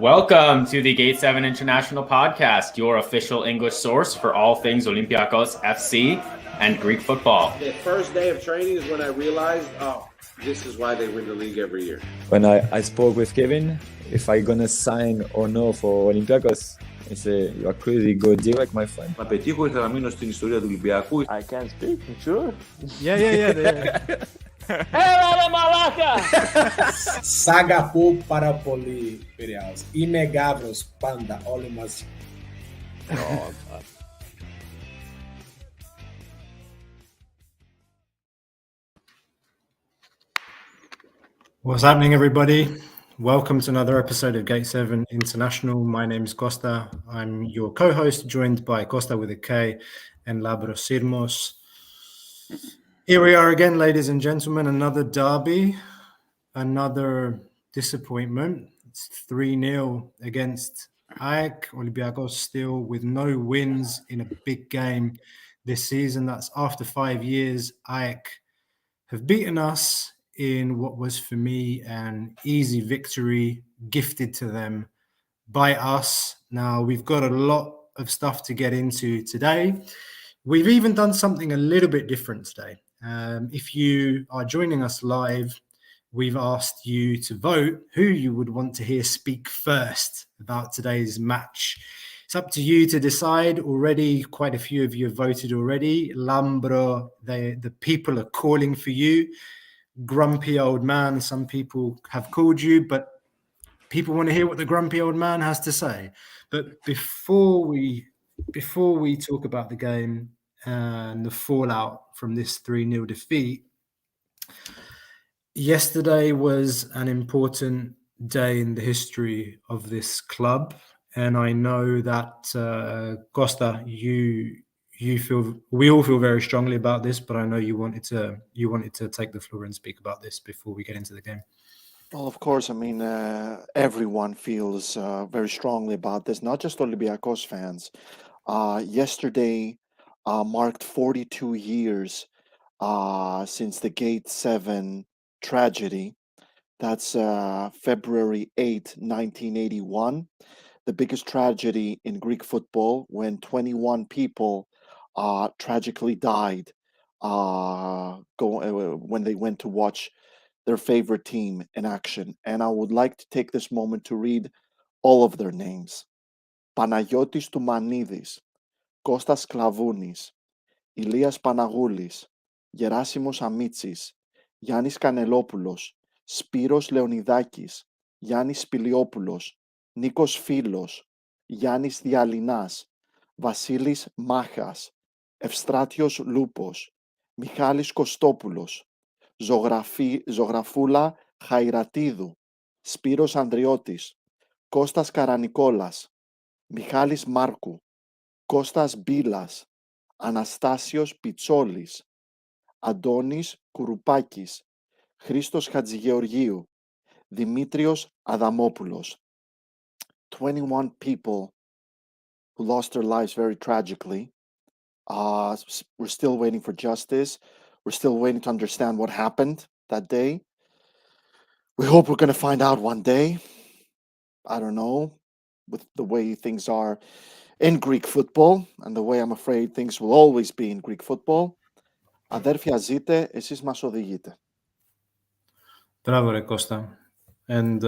Welcome to the Gate 7 International Podcast, your official English source for all things Olympiakos FC and Greek football. The first day of training is when I realized, this is why they win the league every year. When I spoke with Kevin, if I'm going to sign or no for Olympiakos, he said, you are crazy, go direct, my friend. Να πετύχω ήρθα να μείνω στην ιστορία του Ολυμπιακού. I can't speak, sure. Yeah. Έλα μαλάκα! Σ' αγαπώ πάρα πολύ, Πειραιάς. Είμαι Γάβρος πάντα, όλοι μαζί. What's happening, everybody? Welcome to another episode of Gate 7 International. My name is Costa. I'm your co-host, joined by Costa with a K and Labros Sirmos. Here we are again, ladies and gentlemen, another derby, another disappointment. It's 3-0 against AEK. Olympiakos still with no wins in a big game this season. That's after 5 years. AEK have beaten us in what was for me an easy victory gifted to them by us. Now, we've got a lot of stuff to get into today. We've even done something a little bit different today. If you are joining us live, we've asked you to vote who you would want to hear speak first about today's match. It's up to you to decide. Already, quite a few of you have voted already. Lambro, the people are calling for you. Grumpy old man, some people have called you, but people want to hear what the grumpy old man has to say. But before we talk about the game and the fallout from this 3-0 defeat, yesterday was an important day in the history of this club, and I know that Costa, we all feel very strongly about this, but I know you wanted to take the floor and speak about this before we get into the game. Well, of course, I mean, everyone feels very strongly about this, not just Olympiakos fans. Yesterday marked 42 years since the Gate 7 tragedy. That's February 8, 1981, the biggest tragedy in Greek football, when 21 people tragically died when they went to watch their favorite team in action. And I would like to take this moment to read all of their names. Παναγιώτης Τουμανίδης, Κώστας Κλαβούνης, Ηλίας Παναγούλης, Γεράσιμος Αμίτσης, Γιάννης Κανελόπουλος, Σπύρος Λεωνιδάκης, Γιάννης Σπηλιόπουλος, Νίκος Φίλος, Γιάννης Διαλυνάς, Βασίλης Μάχας, Ευστράτιος Λούπος, Μιχάλης Κωστόπουλος, Ζωγραφούλα Χαϊρατίδου, Σπύρος Ανδριώτης, Κώστας Καρανικόλας, Μιχάλης Μάρκου, Κώστας Μπίλας, Αναστάσιος Πιτσόλης, Αντώνης Κουρουπάκης, Χρήστος Χατζηγεωργίου, Δημήτριος Αδαμόπουλος. 21 people who lost their lives very tragically. We're still waiting for justice. We're still waiting to understand what happened that day. We hope we're going to find out one day. I don't know, with the way things are in Greek football and the way I'm afraid things will always be in Greek football. Αδέρφια ζείτε, εσείς μας οδηγείτε. Bravo, Re Costa. And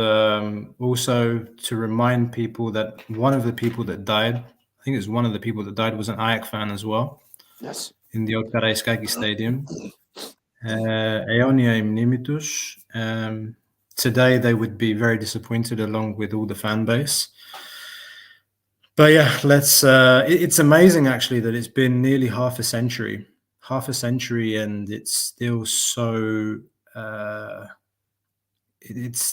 also to remind people that one of the people that died, I think it was one of the people that died, was an AEK fan as well. Yes. In the old Karaiskaki Stadium. Αιώνια η μνήμη τους. Today they would be very disappointed along with all the fan base. But yeah, it's amazing actually that it's been nearly half a century and it's still so it's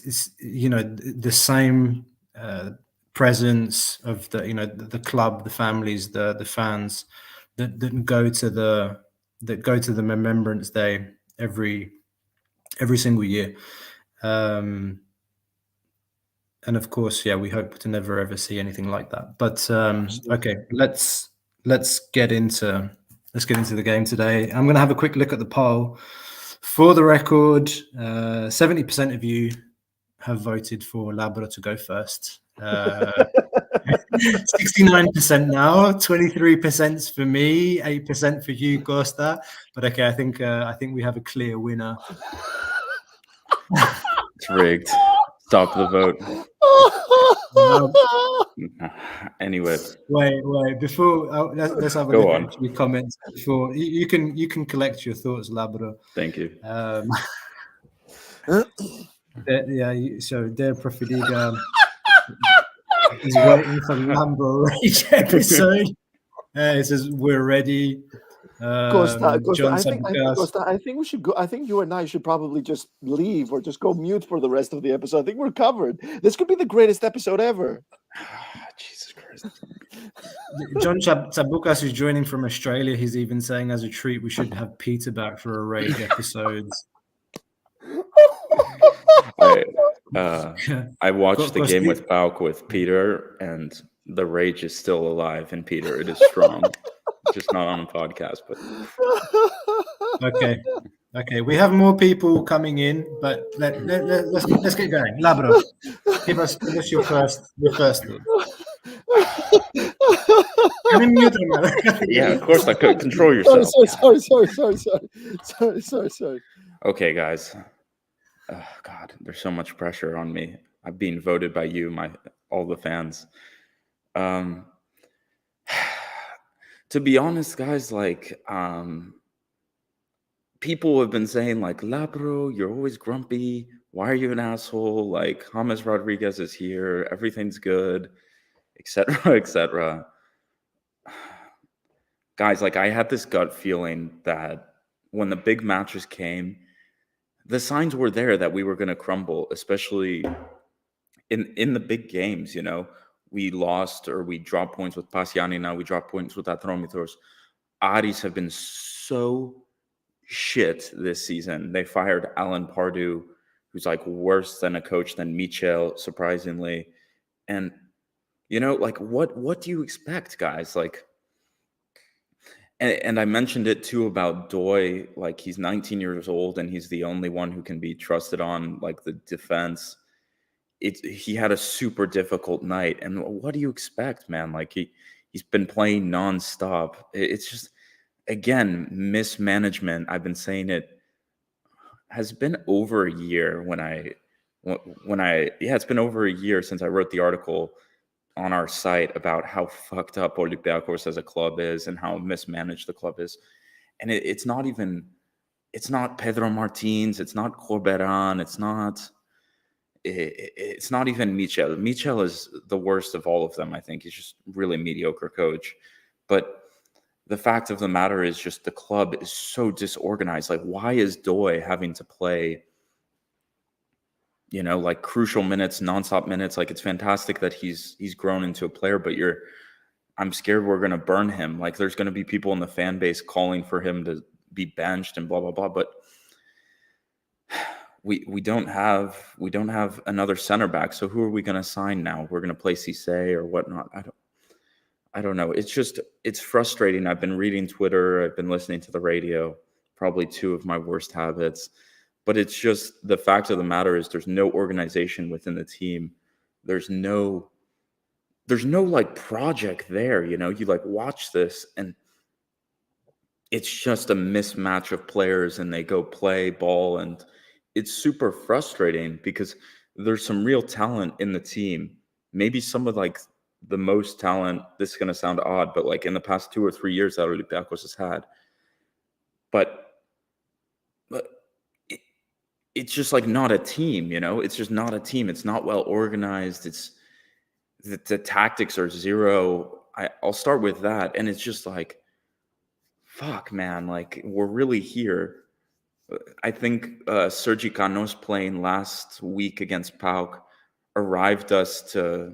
the same presence of the club, the families, the fans that go to the remembrance day every single year. And of course, yeah, we hope to never ever see anything like that. But okay, let's get into the game today. I'm going to have a quick look at the poll. For the record, 70% of you have voted for Labro to go first. 69% now, 23% for me, 8% for you, Costa. But okay, I think we have a clear winner. It's rigged. Stop the vote. Anyway, wait. Before let's have a Go look on. at a few comments. Before you can collect your thoughts, Labro. Thank you. So their Profiliga is waiting for Lambo Rage episode. It says we're ready. Costa, John I think Sabukas. Costa, I think we should go. I think you and I should probably just leave or just go mute for the rest of the episode. I think we're covered. This could be the greatest episode ever. Jesus Christ. John Sabukas is joining from Australia. He's even saying, as a treat, we should have Peter back for a Rage episode. I watched the game with Pauk with Peter, and the rage is still alive in Peter. It is strong. Just not on a podcast, but okay. We have more people coming in, but let's get going. Labro, give us your first thought. Can you mute him? yeah, of course I could. Control yourself. Sorry. Okay, guys. Oh, God, there's so much pressure on me. I'm being voted by you, all the fans. To be honest, guys, like, people have been saying, like, Labro, you're always grumpy. Why are you an asshole? Like, James Rodriguez is here. Everything's good, etc., etc. Guys, like, I had this gut feeling that when the big matches came, the signs were there that we were going to crumble, especially in the big games, you know. We lost or we dropped points with Pasiani. Now we drop points with Atromitos. Aris have been so shit this season. They fired Alan Pardew, who's like worse than a coach than Michel, surprisingly. And, you know, like, what do you expect, guys? Like, and I mentioned it too about Doi. Like, he's 19 years old and he's the only one who can be trusted on, like, the defense. He had a super difficult night, and what do you expect, man? Like, he's been playing nonstop. It's just, again, mismanagement. I've been saying it has been over a year it's been over a year since I wrote the article on our site about how fucked up Olympiakos as a club is and how mismanaged the club is. And it's not Pedro Martins, it's not Corberan, it's not even Michel. Michel is the worst of all of them, I think. He's just really mediocre coach. But the fact of the matter is just the club is so disorganized. Like, why is Doi having to play, you know, like, crucial minutes, nonstop minutes? Like, it's fantastic that he's grown into a player, but I'm scared we're going to burn him. Like, there's going to be people in the fan base calling for him to be benched and blah, blah, blah. But we don't have another center back. So who are we going to sign now? We're going to play Cisse or whatnot. I don't know. It's frustrating. I've been reading Twitter. I've been listening to the radio, probably two of my worst habits. But it's just, the fact of the matter is there's no organization within the team. There's no like project there, you know. You like watch this and it's just a mismatch of players and they go play ball, and it's super frustrating because there's some real talent in the team. Maybe some of like the most talent, this is going to sound odd, but like in the past 2 or 3 years that Olympiakos has had. But it's just like not a team, you know? It's just not a team. It's not well organized. It's the tactics are zero. I'll start with that. And it's just like, fuck, man, like, we're really here. I think Sergi Canos playing last week against PAOK arrived us to,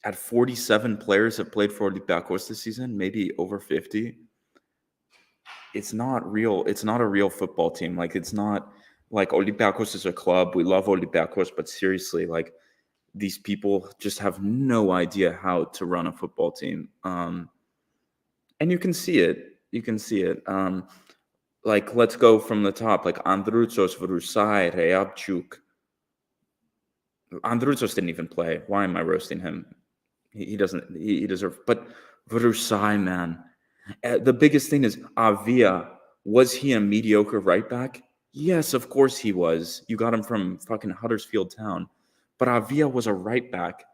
at 47 players have played for Olympiakos this season, maybe over 50. It's not real. It's not a real football team. Like, it's not like Olympiakos is a club. We love Olympiakos, but seriously, like, these people just have no idea how to run a football team. And you can see it. Like, let's go from the top. Like, Androutsos, Vrusai, Reabchuk. Andrutsos didn't even play. Why am I roasting him? He doesn't. He deserves. But Vrusai, man, the biggest thing is Avia. Was he a mediocre right back? Yes, of course he was. You got him from fucking Huddersfield Town. But Avia was a right back,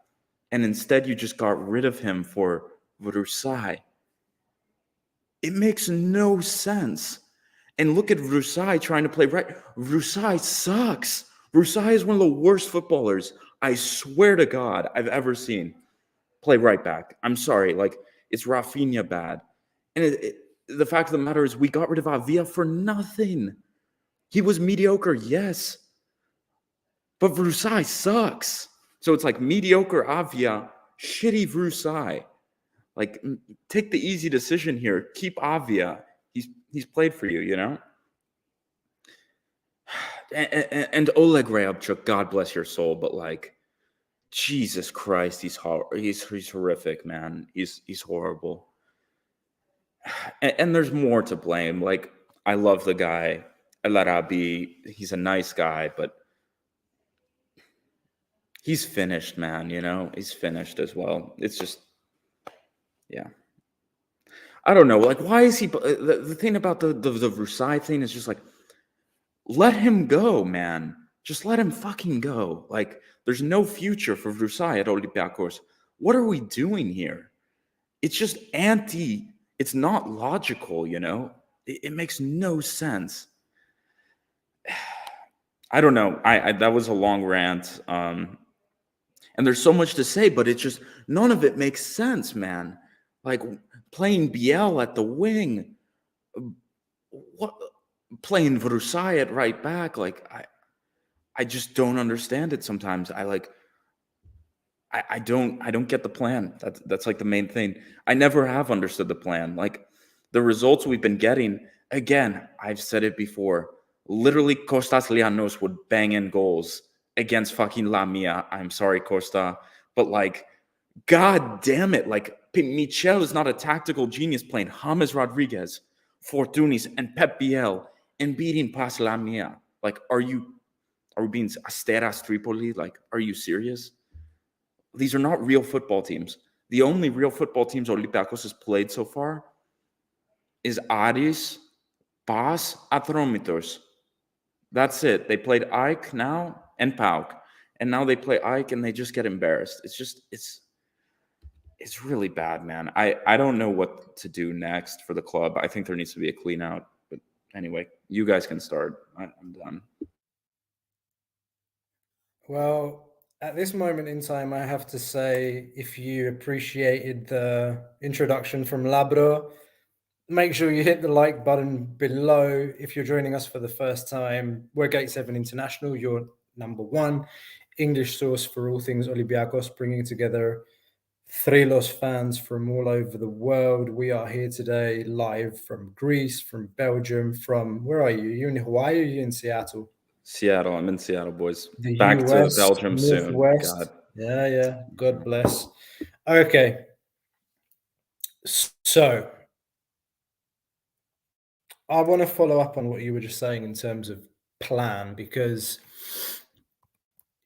and instead you just got rid of him for Vrusai. It makes no sense. And look at Vrusai trying to play right. Vrusai sucks. Vrusai is one of the worst footballers, I swear to God, I've ever seen play right back. I'm sorry. Like, it's Rafinha bad. And the fact of the matter is we got rid of Avia for nothing. He was mediocre, yes. But Vrusai sucks. So it's like mediocre Avia, shitty Vrusai. Like, take the easy decision here. Keep Avia. He's played for you, you know? And Oleg Ryabchuk, God bless your soul, but like, Jesus Christ, he's horrific, man. He's horrible. And there's more to blame. Like, I love the guy, El Arabi. He's a nice guy, but he's finished, man. You know, he's finished as well. It's just, yeah. I don't know. Like, why is he? The thing about the Vrusai thing is just like, let him go, man. Just let him fucking go. Like, there's no future for Vrusai at Olympiakos. What are we doing here? It's just it's not logical, you know? It makes no sense. I don't know. That was a long rant. And there's so much to say, but it's just, none of it makes sense, man. Like, playing Biel at the wing. What? Playing Vrusai at right back. Like, I just don't understand it sometimes. I don't get the plan. That's like the main thing. I never have understood the plan. Like, the results we've been getting, again, I've said it before. Literally, Kostas Lianos would bang in goals against fucking Lamia. I'm sorry, Costa, but like, God damn it! Like, Michel is not a tactical genius playing James Rodriguez, Fortunis, and Pep Biel and beating Pas Lamia. Like, are we being Asteras Tripoli? Like, are you serious? These are not real football teams. The only real football teams Olympiakos has played so far is Aris, Pas, Atromitos. That's it. They played AEK now and PAOK. And now they play AEK and they just get embarrassed. It's really bad, man. I don't know what to do next for the club. I think there needs to be a clean out. But anyway, you guys can start. I'm done. Well, at this moment in time, I have to say, if you appreciated the introduction from Labro, make sure you hit the like button below. If you're joining us for the first time, we're Gate 7 International, your number one English source for all things Olympiakos, bringing together Thrilos fans from all over the world. We are here today live from Greece, from Belgium, from, where are you? You in Hawaii or you in Seattle? Seattle. I'm in Seattle, boys. The Back US, to Belgium soon. Northwest. God. Yeah. God bless. Okay. So, I want to follow up on what you were just saying in terms of plan, because,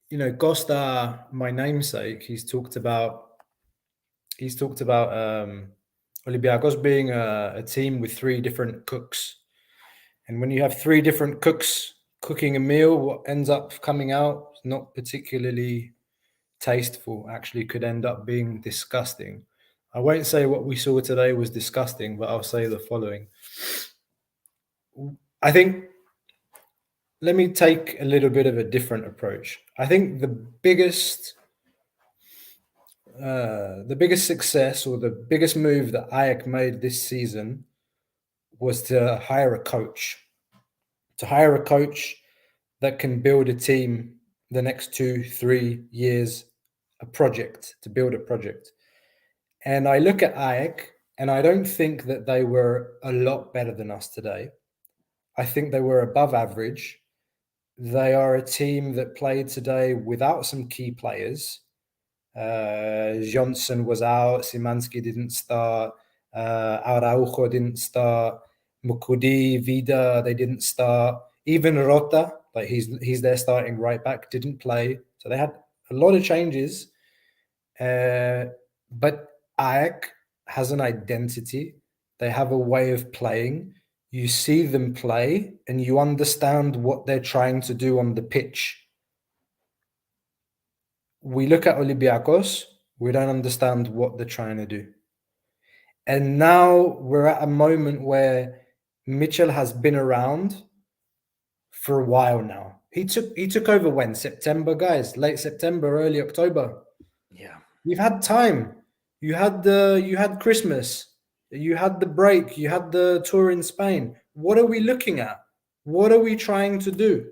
you know, Costa, my namesake, he's talked about Olympiakos being a team with three different cooks. And when you have three different cooks cooking a meal, what ends up coming out is not particularly tasteful, actually could end up being disgusting. I won't say what we saw today was disgusting, but I'll say the following. I think, let me take a little bit of a different approach. I think the biggest success or the biggest move that AEK made this season was to hire a coach. To hire a coach that can build a team the next 2-3 years, to build a project. And I look at AEK and I don't think that they were a lot better than us today. I think they were above average. They are a team that played today without some key players. Johnson was out, Szymanski didn't start, Araujo didn't start, Mukudi, Vida, they didn't start. Even Rota, like he's their starting right back, didn't play. So they had a lot of changes. But AEK has an identity. They have a way of playing. You see them play and you understand what they're trying to do on the pitch. We look at Olympiakos, we don't understand what they're trying to do. And now we're at a moment where Mitchell has been around for a while now. He took over when? September, guys, late September, early October. Yeah. You've had time. You had Christmas. You had the break. You had the tour in Spain. What are we looking at? What are we trying to do?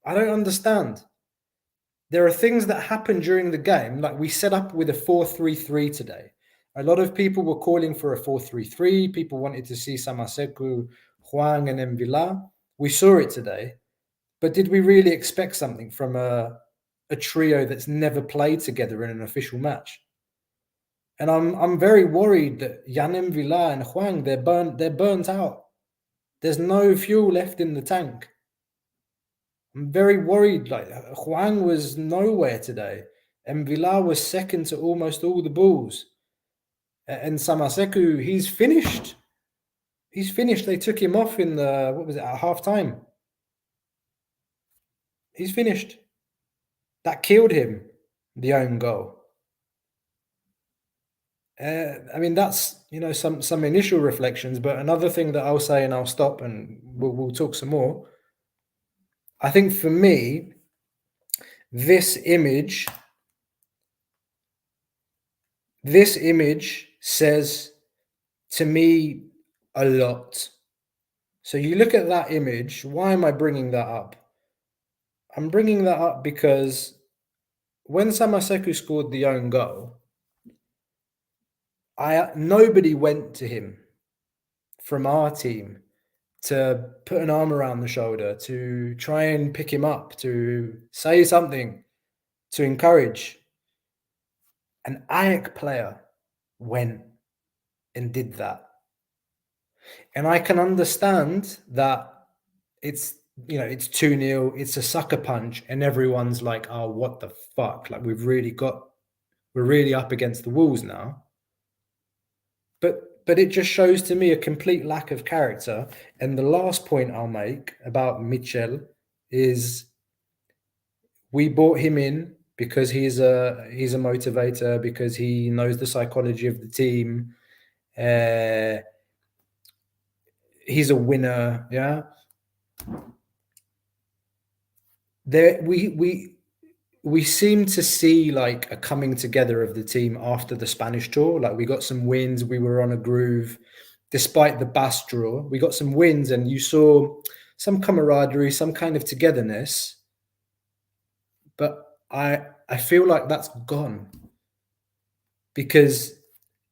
I don't understand. There are things that happen during the game, like we set up with a 4-3-3 today. A lot of people were calling for a 4-3-3. People wanted to see Samaseku, Huang, and Mvila. We saw it today. But did we really expect something from a trio that's never played together in an official match? And I'm very worried that Jan Mvila and Huang, they're burnt out. There's no fuel left in the tank. I'm very worried. Like Huang was nowhere today. Mvila was second to almost all the balls. And Samaseku, he's finished. He's finished. They took him off in at half time. He's finished. That killed him, the own goal. I mean, that's, some initial reflections, but another thing that I'll say, and I'll stop and we'll talk some more. I think for me, this image says to me a lot. So you look at that image. Why am I bringing that up? I'm bringing that up because when Samaseku scored the own goal, nobody went to him from our team to put an arm around the shoulder, to try and pick him up, to say something, to encourage. An AEK player went and did that. And I can understand that it's 2-0, it's a sucker punch, and everyone's like, oh, what the fuck? Like we're really up against the walls now. But it just shows to me a complete lack of character. And the last point I'll make about Mitchell is we brought him in because he's a motivator, because he knows the psychology of the team. He's a winner, yeah. We seem to see like a coming together of the team after the Spanish tour. Like we got some wins, we were on a groove, despite the Basque draw. We got some wins, and you saw some camaraderie, some kind of togetherness. But I feel like that's gone because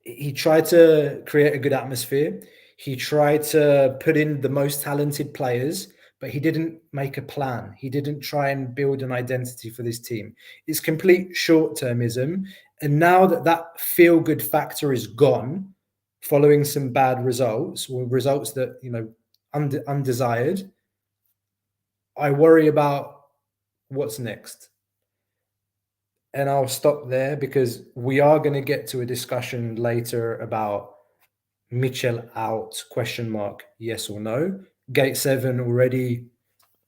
he tried to create a good atmosphere. He tried to put in the most talented players, but he didn't make a plan. He didn't try and build an identity for this team. It's complete short-termism. And now that feel-good factor is gone, following some bad results, or results that, undesired, I worry about what's next. And I'll stop there because we are going to get to a discussion later about Mitchell out, ? Yes or no. Gate 7 already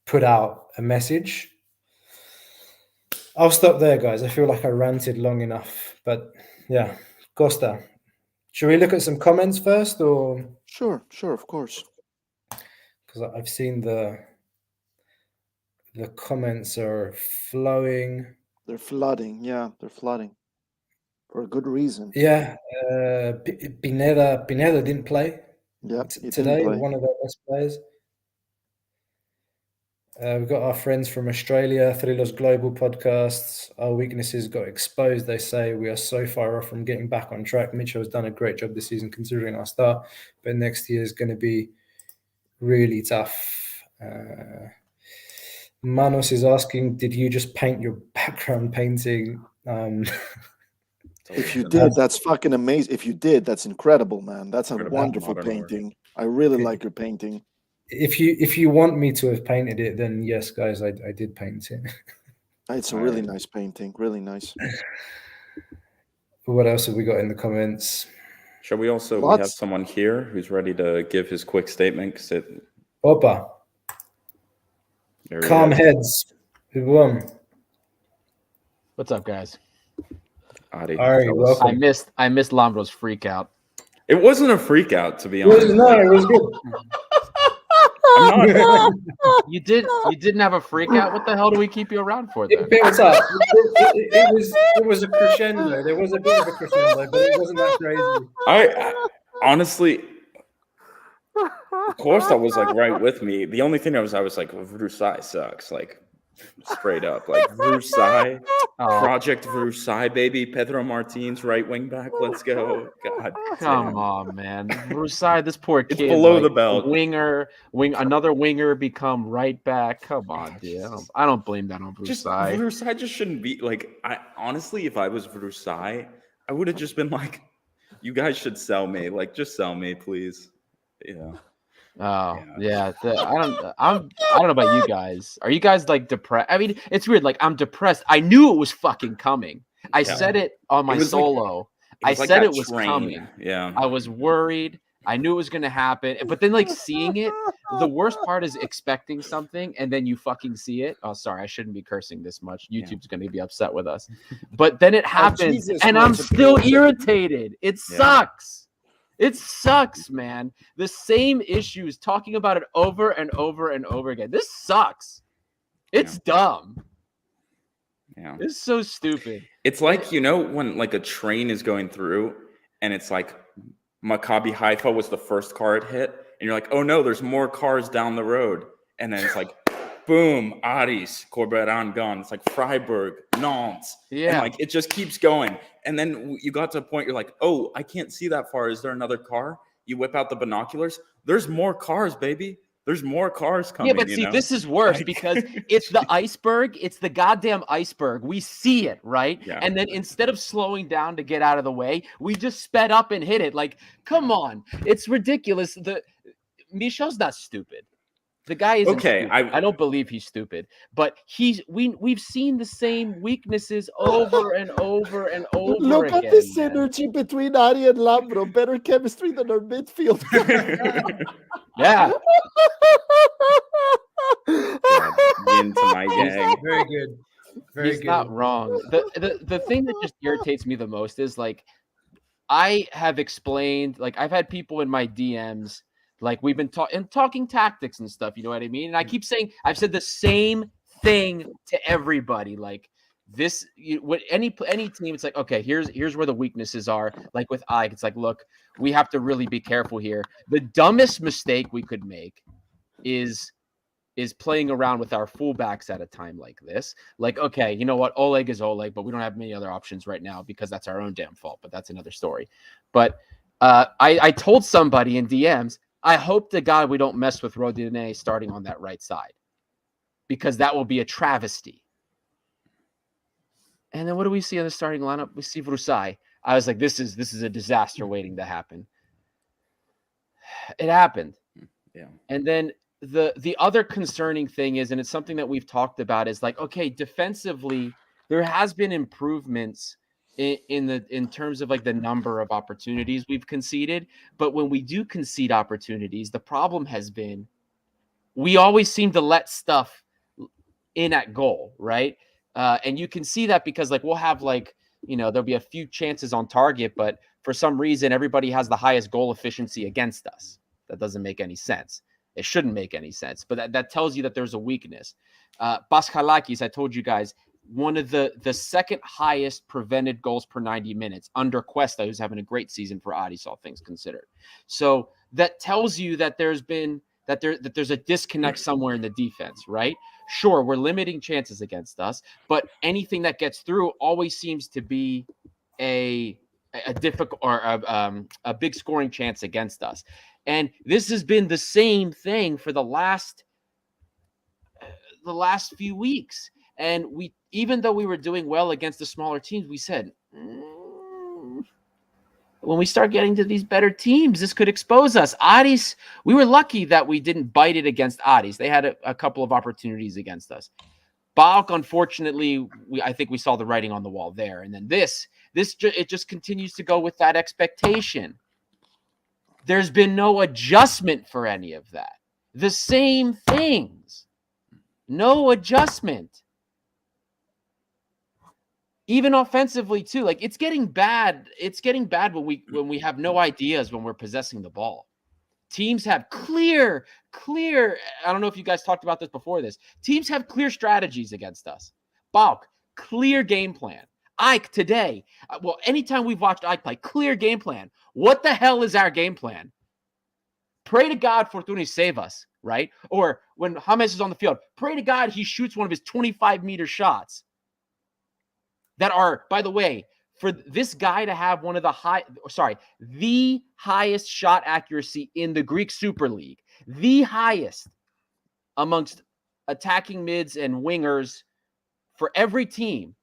put out a message. I'll stop there, guys. I feel like I ranted long enough. But yeah, Costa, should we look at some comments first, or? Sure, of course. Because I've seen the comments are flowing. They're flooding. Yeah, they're flooding. For a good reason. Yeah, Pineda didn't play. Yeah, today, one of their best players. We've got our friends from Australia, Thrilos Global Podcasts. Our weaknesses got exposed, they say. We are so far off from getting back on track. Mitchell has done a great job this season considering our start, but next year is going to be really tough. Manos is asking, did you just paint your background painting? If you did, that's fucking amazing. If you did, that's incredible, man. That's a wonderful painting. I really like your painting. If you want me to have painted it, then yes, guys, I did paint it. It's a really nice painting. Really nice. What else have we got in the comments? Shall we also? We have someone here who's ready to give his quick statement. Opa. Calm heads. Who won? What's up, guys? Adi, Ari, welcome. I missed Lambro's freak out. It wasn't a freak out, to be honest. No, it was good. You didn't have a freak out. What the hell do we keep you around for? Then? It built up. It was a crescendo. There was a bit of a crescendo, but it wasn't that crazy. I honestly, Costa was like right with me. The only thing I was like, Versailles sucks. Like straight up, like Versailles, Project Versailles, baby. Pedro Martins, right wing back. Let's go. God, come on, man. Versailles, this poor kid. It's below the belt. Another winger become right back. Come on, dude. I don't blame that on Versailles. Versailles just shouldn't be like. I honestly, if I was Versailles, I would have just been like, you guys should sell me. Like, just sell me, please. Yeah. Oh yeah, I don't know about you guys. Are you guys like depressed? I mean, it's weird. Like I'm depressed. I knew it was fucking coming. I said it on my solo. I said it was coming. Yeah. I was worried. I knew it was gonna happen. But then like seeing it, the worst part is expecting something and then you fucking see it. Oh, sorry, I shouldn't be cursing this much. YouTube's gonna be upset with us. But then it happens and I'm still irritated. It sucks. It sucks, man. The same issues, talking about it over and over and over again. This sucks. It's dumb. Yeah. It's so stupid. It's like, when like a train is going through and it's like Maccabi Haifa was the first car it hit. And you're like, oh no, there's more cars down the road. And then it's like, boom, Aris, Corberan gone. It's like Freiburg, Nantes. Yeah. And like it just keeps going. And then you got to a point, you're like, oh, I can't see that far. Is there another car? You whip out the binoculars. There's more cars, baby. There's more cars coming. Yeah, but see, this is worse because it's the iceberg. It's the goddamn iceberg. We see it, right? Yeah. And then instead of slowing down to get out of the way, we just sped up and hit it. Like, come on. It's ridiculous. Michel's not stupid. The guy is okay. I don't believe he's stupid, but we've seen the same weaknesses over and over and over. Look again, at the synergy between Ari and Lambro. Better chemistry than our midfield. Yeah. Into my gang. Very good. Very He's good. not wrong. The thing that just irritates me the most is like I have explained, like I've had people in my DMs. Like we've been talking tactics and stuff, you know what I mean? And I keep saying, I've said the same thing to everybody. Like this, any team, it's like, okay, here's where the weaknesses are. Like with AEK, it's like, look, we have to really be careful here. The dumbest mistake we could make is playing around with our fullbacks at a time like this. Like, okay, you know what? Oleg is Oleg, but we don't have many other options right now because that's our own damn fault. But that's another story. But I told somebody in DMs, I hope to God we don't mess with Rodinei starting on that right side because that will be a travesty. And then what do we see on the starting lineup? We see Versailles. I was like, this is a disaster waiting to happen. It happened. Yeah. And then the other concerning thing is, and it's something that we've talked about, is like, okay, defensively, there has been improvements in terms of like the number of opportunities we've conceded. But when we do concede opportunities, the problem has been we always seem to let stuff in at goal, right? And you can see that because like we'll have like, there'll be a few chances on target, but for some reason, everybody has the highest goal efficiency against us. That doesn't make any sense. It shouldn't make any sense, but that tells you that there's a weakness. Paskalakis, I told you guys, one of the second highest prevented goals per 90 minutes under Cuesta, who's having a great season for Addis, all things considered. So that tells you that there's a disconnect somewhere in the defense, right? Sure, we're limiting chances against us, but anything that gets through always seems to be a difficult or a big scoring chance against us. And this has been the same thing for the last few weeks. And even though we were doing well against the smaller teams, we said, when we start getting to these better teams, this could expose us. Addis, we were lucky that we didn't bite it against Addis. They had a couple of opportunities against us. Balk, unfortunately, I think we saw the writing on the wall there. And then it just continues to go with that expectation. There's been no adjustment for any of that. The same things. No adjustment. Even offensively too. Like it's getting bad. It's getting bad when we have no ideas when we're possessing the ball. Teams have clear, I don't know if you guys talked about this before this. Teams have clear strategies against us. Balk, clear game plan. Ike today. Well, anytime we've watched Ike play, clear game plan. What the hell is our game plan? Pray to God Fortuny save us, right? Or when James is on the field, pray to God he shoots one of his 25-meter shots that are, by the way, for this guy to have the highest shot accuracy in the Greek Super League, the highest amongst attacking mids and wingers for every team.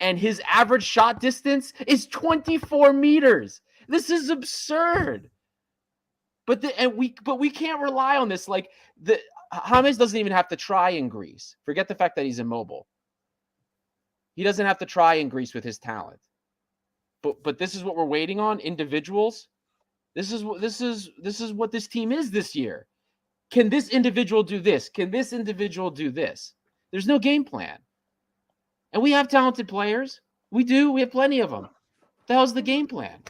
And his average shot distance is 24 meters. This is absurd. But we can't rely on this. Like James doesn't even have to try in Greece. Forget the fact that he's immobile. He doesn't have to try in Greece with his talent. But this is what we're waiting on. Individuals. This is what this team is this year. Can this individual do this? Can this individual do this? There's no game plan. And we have talented players. We do. We have plenty of them. The hell's the game plan?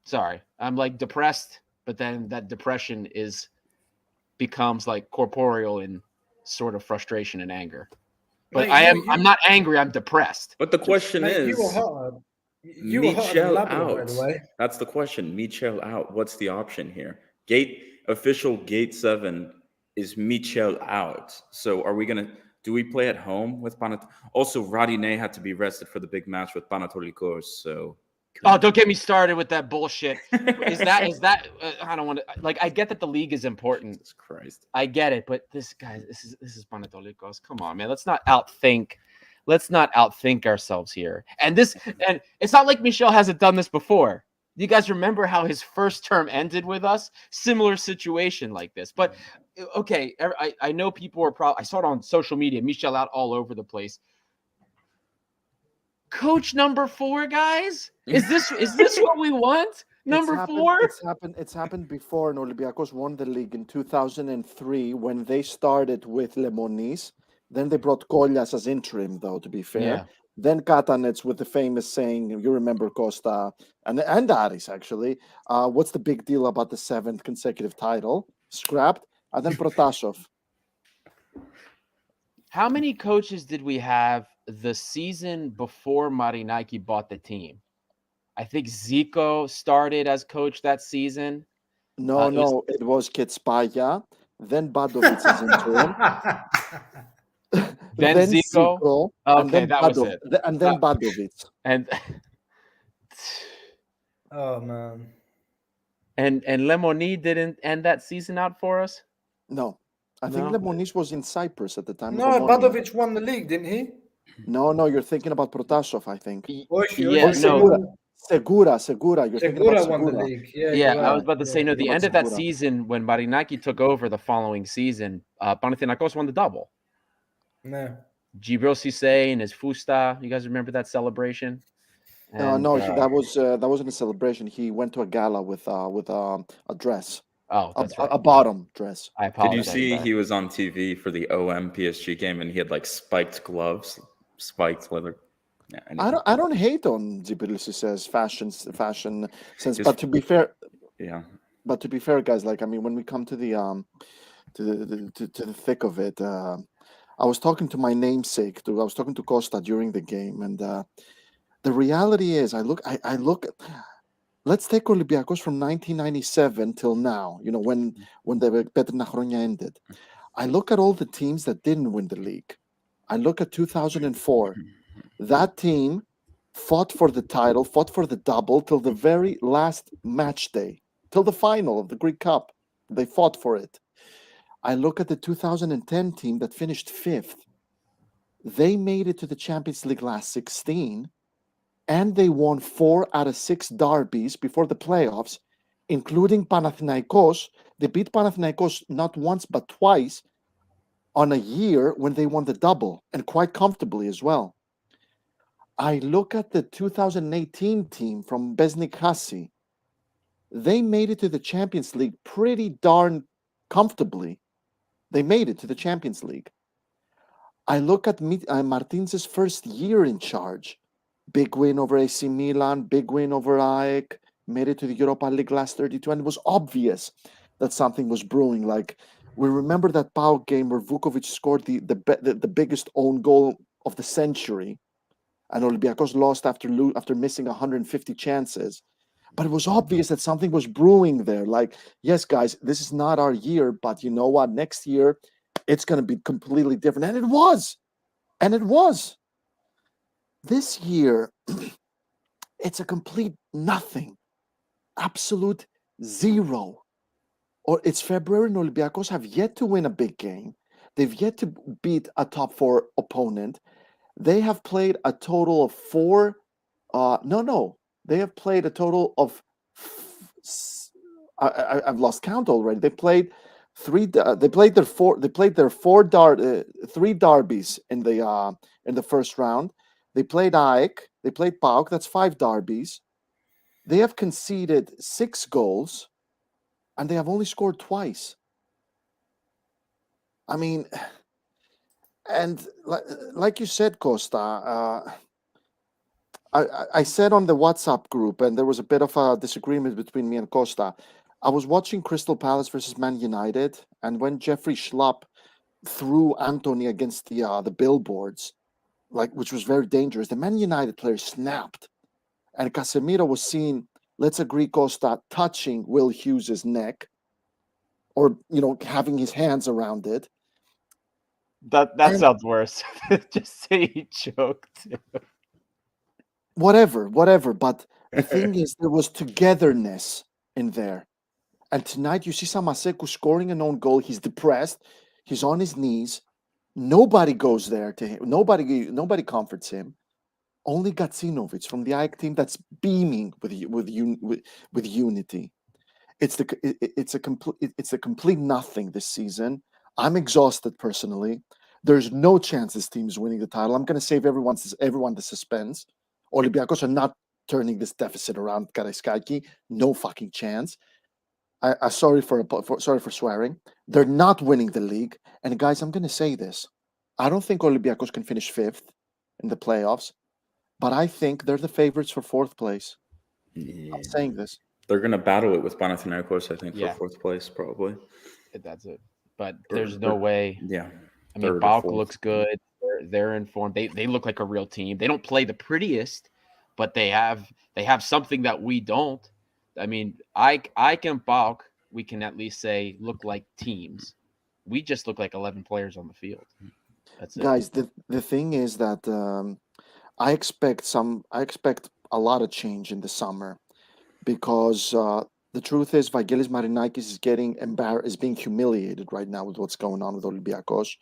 Sorry, I'm like depressed, but then that depression becomes like corporeal in sort of frustration and anger. But Mate, I'm not angry. I'm depressed. But the question is, you were hot. You were hot Michel out. By the way. That's the question. Michel out. What's the option here? Official gate 7 is Michel out. So are we gonna? Do we play at home with Panathinaikos? Also, Radine had to be rested for the big match with Panathinaikos. So. Oh, don't get me started with that bullshit. Is that? I don't want to. Like, I get that the league is important. Jesus Christ. I get it, but this is Panathinaikos. Come on, man. Let's not outthink ourselves here. And it's not like Michel hasn't done this before. You guys remember how his first term ended with us? Similar situation like this. But okay, I know people are I saw it on social media. Michel out all over the place. Coach number 4, guys. Is this what we want? Number 4? It's happened before, and Olympiakos won the league in 2003 when they started with Lemonis. Then they brought Kollias as interim, though, to be fair. Yeah. Then Katanets with the famous saying, you remember Costa, and Aris, actually. What's the big deal about the 7th consecutive title? Scrapped. And then Protasov. How many coaches did we have the season before Marinaki bought the team? I think Zico started as coach that season. No, it was Ketspaya, then Badovic as interim. Then Zico. Okay, that was it. And then Badovic. And oh man. And Lemoni didn't end that season out for us? No. I think Lemonis was in Cyprus at the time. No, Badovic won the league, didn't he? No, you're thinking about Protasov, I think. Segura. You're thinking about Segura. Won the league. Yeah, I was about to say, no, the end of that season when Marinaki took over the following season, Panathinaikos won the double. No. Gibril Cisse and his Fusta. You guys remember that celebration? And, that wasn't a celebration. He went to a gala with a dress. Oh, that's right. A bottom dress. I apologize. Did you see he was on TV for the PSG game and he had like spiked gloves, spiked leather? Yeah, I don't hate on Gibril Cisse's fashion sense, but to be fair, But to be fair, guys, like I mean, when we come to the thick of it, I was talking to my namesake. I was talking to Costa during the game, and the reality is, I look. Let's take Olympiakos from 1997 till now. You know, when the Petrina Chronia ended. I look at all the teams that didn't win the league. I look at 2004. That team fought for the title, fought for the double till the very last match day, till the final of the Greek Cup. They fought for it. I look at the 2010 team that finished 5th. They made it to the Champions League last 16, and they won 4 out of 6 derbies before the playoffs, including Panathinaikos. They beat Panathinaikos not once but twice on a year when they won the double and quite comfortably as well. I look at the 2018 team from Besnik Hasi. They made it to the Champions League pretty darn comfortably. They made it to the Champions League. I look at Martins' first year in charge. Big win over AC Milan, big win over AEK, made it to the Europa League last 32, and it was obvious that something was brewing. Like, we remember that PAOK game where Vukovic scored the biggest own goal of the century, and Olympiakos lost after missing 150 chances. But it was obvious that something was brewing there. Like, yes, guys, this is not our year, but you know what? Next year, it's going to be completely different. And it was. And it was. This year, it's a complete nothing. Absolute zero. Or it's February and Olympiakos have yet to win a big game. They've yet to beat a top 4 opponent. They have played a total of 4. They have played a total of. I've lost count already. They played 3. They played their 4. They played their 3 derbies in the first round. They played AEK. They played PAOK. That's 5 derbies. They have conceded 6 goals, and they have only scored twice. I mean, and like you said, Costa, I said on the WhatsApp group, and there was a bit of a disagreement between me and Costa. I was watching Crystal Palace versus Man United, and when Jeffrey Schlupp threw Anthony against the billboards, which was very dangerous, the Man United player snapped, and Casemiro was seen, let's agree, Costa, touching Will Hughes's neck, or having his hands around it. That sounds worse. Just say he choked. Whatever. But the thing is, there was togetherness in there. And tonight, you see Samaseku scoring an own goal. He's depressed. He's on his knees. Nobody goes there to him. Nobody comforts him. Only Gatsinovic from the AEK team that's beaming with unity. It's a complete nothing this season. I'm exhausted personally. There's no chance this team is winning the title. I'm going to save everyone the suspense. Olympiakos are not turning this deficit around, Karaiskaki. No fucking chance. Sorry for swearing. They're not winning the league. And guys, I'm going to say this. I don't think Olympiakos can finish 5th in the playoffs, but I think they're the favorites for 4th place. Yeah. I'm saying this. They're going to battle it with Panathinaikos, I think, for 4th place, probably. That's it. But there's no way. Yeah. I mean, PAOK looks good. They're informed. They look like a real team. They don't play the prettiest, but they have something that we don't. I mean, AEK and PAOK, we can at least say look like teams. We just look like 11 players on the field. That's it. Guys, the thing is that I expect a lot of change in the summer, because the truth is Vangelis Marinakis is being humiliated right now with what's going on with Olympiakos.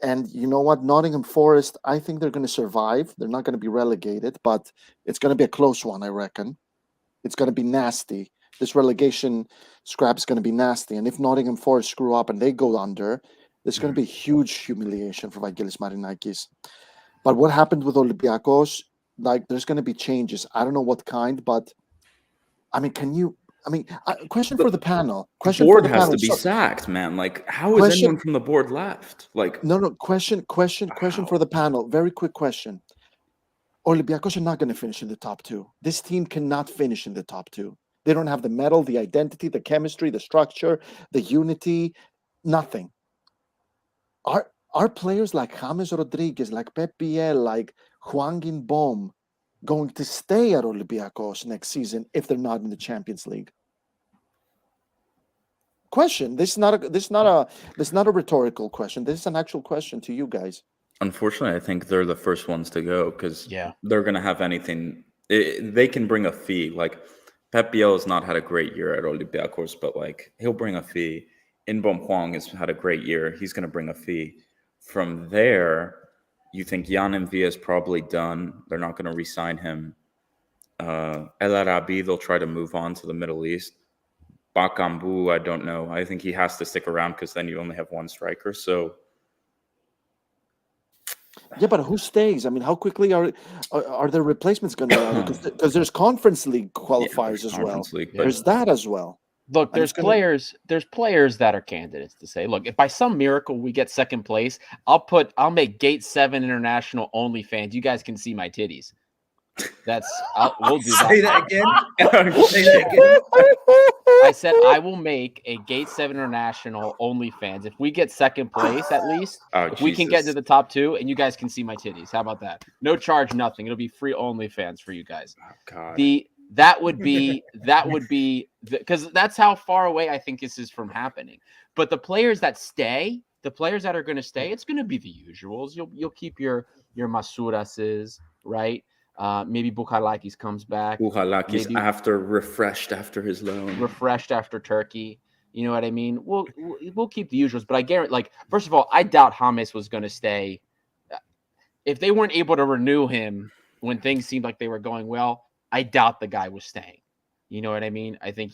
And you know what? Nottingham Forest, I think they're going to survive. They're not going to be relegated, but it's going to be a close one, I reckon. It's going to be nasty. This relegation scrap is going to be nasty. And if Nottingham Forest screw up and they go under, there's going to be a huge humiliation for Vangelis Marinakis. But what happened with Olympiakos, there's going to be changes. I don't know what kind, but I mean, question for the panel. The board has to be sacked, man. How is anyone from the board left? No. Question for the panel. Very quick question. Olympiakos are not going to finish in the top 2. This team cannot finish in the top 2. They don't have the mettle, the identity, the chemistry, the structure, the unity, nothing. Are players like James Rodriguez, like Pep Biel, like Hwang In-beom going to stay at Olympiakos next season if they're not in the Champions League? Question. This is not a rhetorical question. This is an actual question to you guys. Unfortunately, I think they're the first ones to go, because they're going to have anything. They can bring a fee. Pep Biel has not had a great year at Olympiakos, but he'll bring a fee. In-beom Hwang has had a great year. He's going to bring a fee. From there, you think Jan Mvia is probably done. They're not going to re-sign him. El Arabi, they'll try to move on to the Middle East. Bakambu, I don't know. I think he has to stick around because then you only have one striker. So Yeah, but who stays? I mean, how quickly are the replacements going to? Because there's Conference League qualifiers there's as well. Conference League, but There's that as well. Look, And there's it's gonna- there's players that are candidates to say, look, if by some miracle we get second place, I'll make Gate 7 International OnlyFans. You guys can see my titties. We'll do Say that. that again. Say that again. I said I will make a Gate 7 International OnlyFans. If we get second place, at least, Oh, if we can get Jesus. into the top 2 and you guys can see my titties. How about that? No charge, nothing. It'll be free OnlyFans for you guys. Oh, God. That would be because that's how far away I think this is from happening. But the players that stay, the players that are going to stay, it's going to be the usuals. You'll keep your Masurases, right? Maybe Bukhalakis comes back. Bukhalakis maybe refreshed after his loan. refreshed after Turkey. You know what I mean? We'll keep the usuals, but I guarantee, like, first of all, I doubt James was going to stay. If they weren't able to renew him when things seemed like they were going well, I doubt the guy was staying. You know what I mean? I think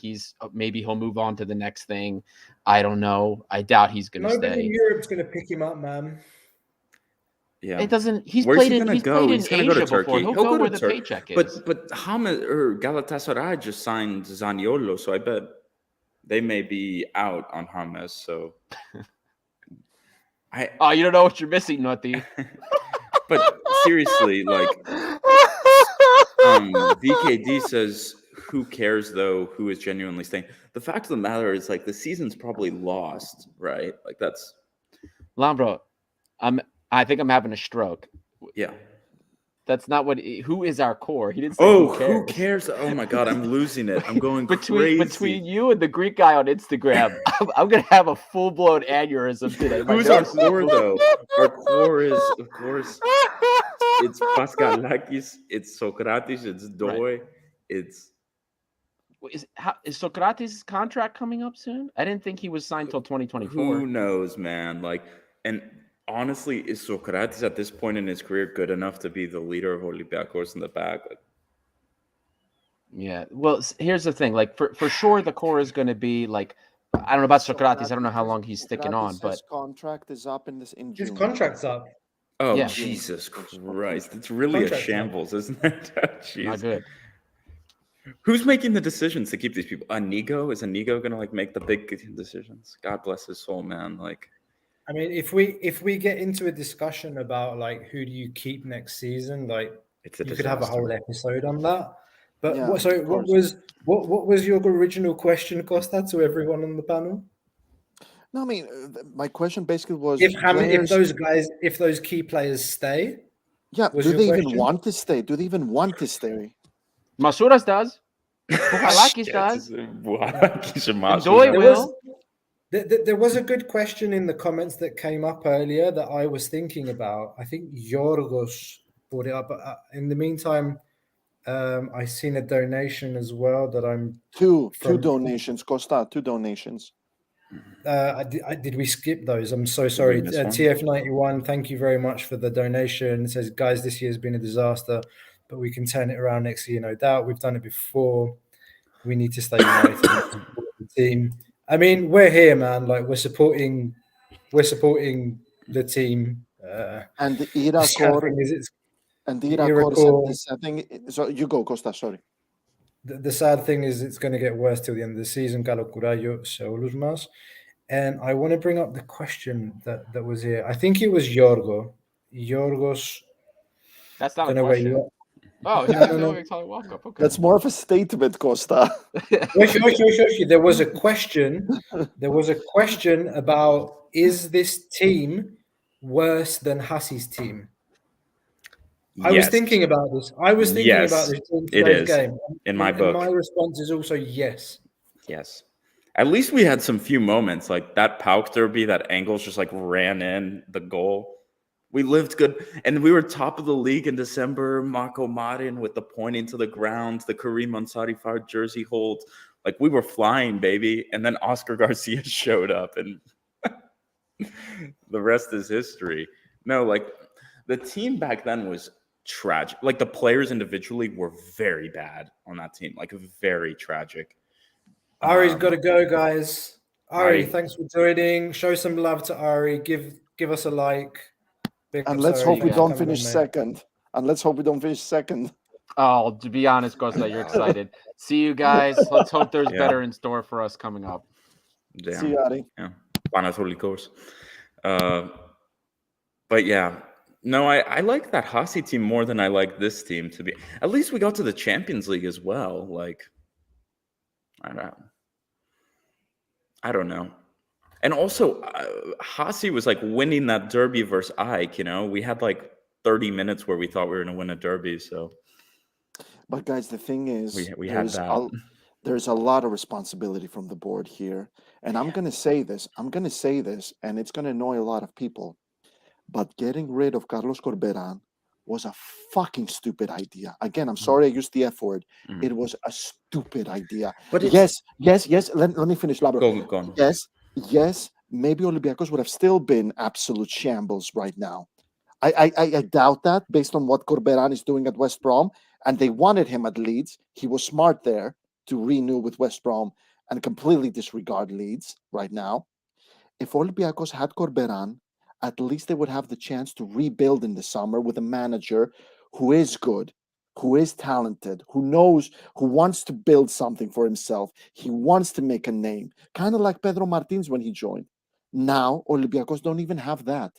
maybe he'll move on to the next thing. I don't know. I doubt he's going to Nobody stay. in Europe's going to pick him up, man. Yeah. It doesn't. He's Where's played he in. gonna He's go? played He's in gonna go to Asia before. Turkey. He'll He'll go go where to the Turkey. paycheck is. But James or Galatasaray just signed Zaniolo, so I bet they may be out on James. So You don't know what you're missing, Noti. But seriously, like VKD says, who cares though? Who is genuinely staying? The fact of the matter is, like, the season's probably lost, right? Like, that's Lambro, I think I'm having a stroke. yeah. That's not what. Who is our core? He didn't say. Oh, who who cares? cares? Oh my God, I'm losing it. I'm going crazy. Between you and the Greek guy on Instagram, I'm gonna have a full blown aneurysm today. My Who's our nose is core bleeding. though? Our core is, of course, it's Paskalakis, it's Socrates, it's Doi, it's Is Socrates' contract coming up soon? I didn't think he was signed till 2024. who knows, man? Like, and honestly, is Socrates at this point in his career good enough to be the leader of Olympiakos in the back? Yeah. Well, here's the thing. Like, for sure, the core is going to be like, I don't know about Socrates. I don't know how long he's sticking on, but Socrates' contract is up in June. His contract's up. Oh, Yeah. Jesus Christ. It's really a shambles, isn't it? Jeez. not good. Who's making the decisions to keep these people? Anigo? Is Anigo going to, like, make the big decisions? God bless his soul, man. Like, I mean, if we get into a discussion about, like, who do you keep next season, like, it's a you could have a whole disaster. episode on that. But Yeah, what of course. was your original question, Costa, to everyone on the panel? No, I mean, my question basically was If those key players stay, yeah, was do your they even question? want to stay? Do they even want to stay? Masuras does. Bukhalakis Shit, does. Bukhalakis and And Masuras. Doi will. There was a good question in the comments that came up earlier that I was thinking about. I think Yorgos brought it up. But in the meantime, I seen a donation as well that I'm. Two From- donations, Costa. 2 donations. Did we skip those? I'm so sorry. miss one? TF91, thank you very much for the donation. It says, guys, this year's been a disaster, but we can turn it around next year, no doubt. We've done it before. We need to stay united and support the team. I mean, we're here, man. Like, we're supporting the team. And The sad Irakor thing is, and the Irakor Irakor- said this. I think so. You go, Costa. Sorry. the sad thing is it's going to get worse till the end of the season. Kalokurayo Seolusmas. And I want to bring up the question that was here. I think it was Yorgos. That's not Don't a know where you question. are. Oh, he's No, not no, no. going to walk up. Okay. That's more of a statement, Costa. There was a question. There was a question about, is this team worse than Hassi's team? I was Yes. thinking about this. I was thinking Yes, about this in it today's is, game. in my And book. my response is also yes. Yes. At least we had some few moments, like that Pauk derby, that Angles just, like, ran in the goal. We lived good. And we were top of the league in December. Mako Marin with the pointing to the ground, the Kareem Ansari fire jersey hold. Like, we were flying, baby. And then Oscar Garcia showed up, and the rest is history. No, like, the team back then was tragic. Like, the players individually were very bad on that team. Like, very tragic. Ari's got to go, guys. Ari, Ari. thanks for joining. Show some love to Ari. Give us a like. Big And ups, let's Ari. hope we Thanks for don't coming finish on, mate. second. And let's hope we don't finish second. Oh, to be honest, Costa, you're excited. See you guys. Let's hope there's Yeah. better in store for us coming up. Damn. See you, Ari. Yeah. Olympiakos. But yeah, no, I like that Hasi team more than I like this team. To be, at least we got to the Champions League as well. Like, I don't know. And also, Hasi was like winning that derby versus AEK. You know, we had like 30 minutes where we thought we were going to win a derby. So, But guys, the thing is, we had that. There's a lot of responsibility from the board here. And I'm going to say this, and it's going to annoy a lot of people. But getting rid of Carlos Corberan was a fucking stupid idea. Again, I'm sorry I used the F word. It was a stupid idea. But yes. Let me finish, Labro. Go on. Yes, maybe Olympiacos would have still been absolute shambles right now. I doubt that based on what Corberan is doing at West Brom. And they wanted him at Leeds. He was smart there to renew with West Brom and completely disregard Leeds right now. If Olympiacos had Corberan, at least they would have the chance to rebuild in the summer with a manager who is good, who is talented, who knows, who wants to build something for himself. He wants to make a name, kind of like Pedro Martins when he joined. Now, Olympiacos don't even have that.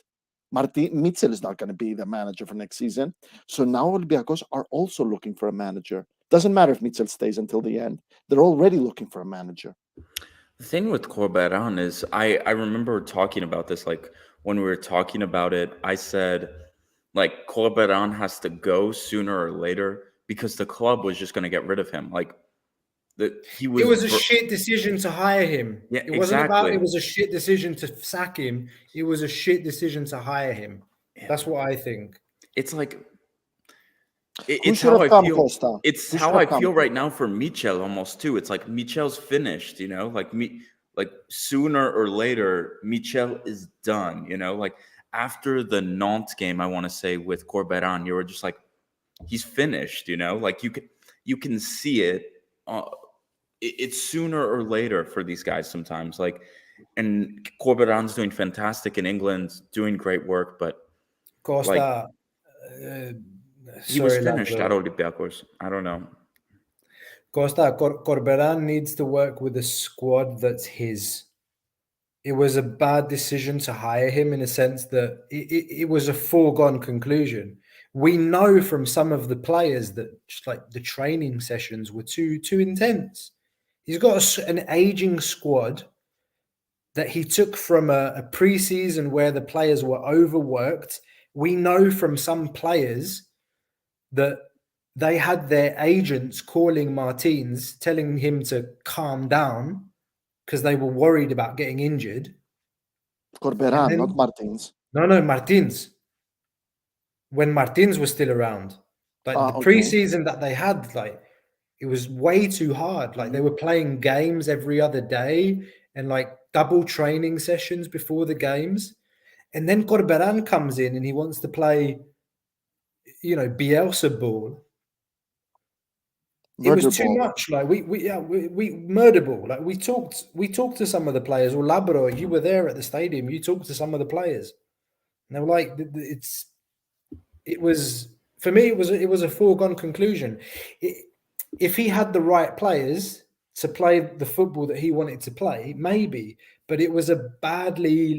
Mitchell is not going to be the manager for next season. So now Olympiacos are also looking for a manager. Doesn't matter if Mitchell stays until the end. They're already looking for a manager. The thing with Corberan is I remember talking about this, like when we were talking about it, I said, like, Corberan has to go sooner or later because the club was just going to get rid of him. Like, It was a shit decision to hire him. Yeah, it wasn't about exactly. it was a shit decision to sack him. It was a shit decision to hire him. That's what I think. It's like Who it's should how have I come, feel. Costa? It's Who how should I have come? feel right now for Michel almost too. It's like Michel's finished, you know, like sooner or later, Michel is done, you know, like after the Nantes game, I want to say with Corberan, you were just like, he's finished, you know, like you can see it. It's sooner or later for these guys sometimes, like, and Corberan's doing fantastic in England, doing great work, but Costa, he was sorry, finished Lazaro. at Olympiakos. I don't know. Costa, Corberan needs to work with a squad that's his. It was a bad decision to hire him in a sense that it was a foregone conclusion. We know from some of the players that just like the training sessions were too intense. He's got an aging squad that he took from a preseason where the players were overworked. We know from some players that they had their agents calling Martins, telling him to calm down because they were worried about getting injured. Corberan, not Martins. No, Martins. When Martins was still around. Like the Okay. preseason that they had, like it was way too hard. Like they were playing games every other day and like double training sessions before the games. And then Corberan comes in and he wants to play, you know, Bielsa ball. It was too much. Like we murder ball. Like we talked to some of the players. Or Labro, you were there at the stadium. You talked to some of the players. And they were like, it was for me. It was a foregone conclusion. If he had the right players to play the football that he wanted to play, maybe. But it was a badly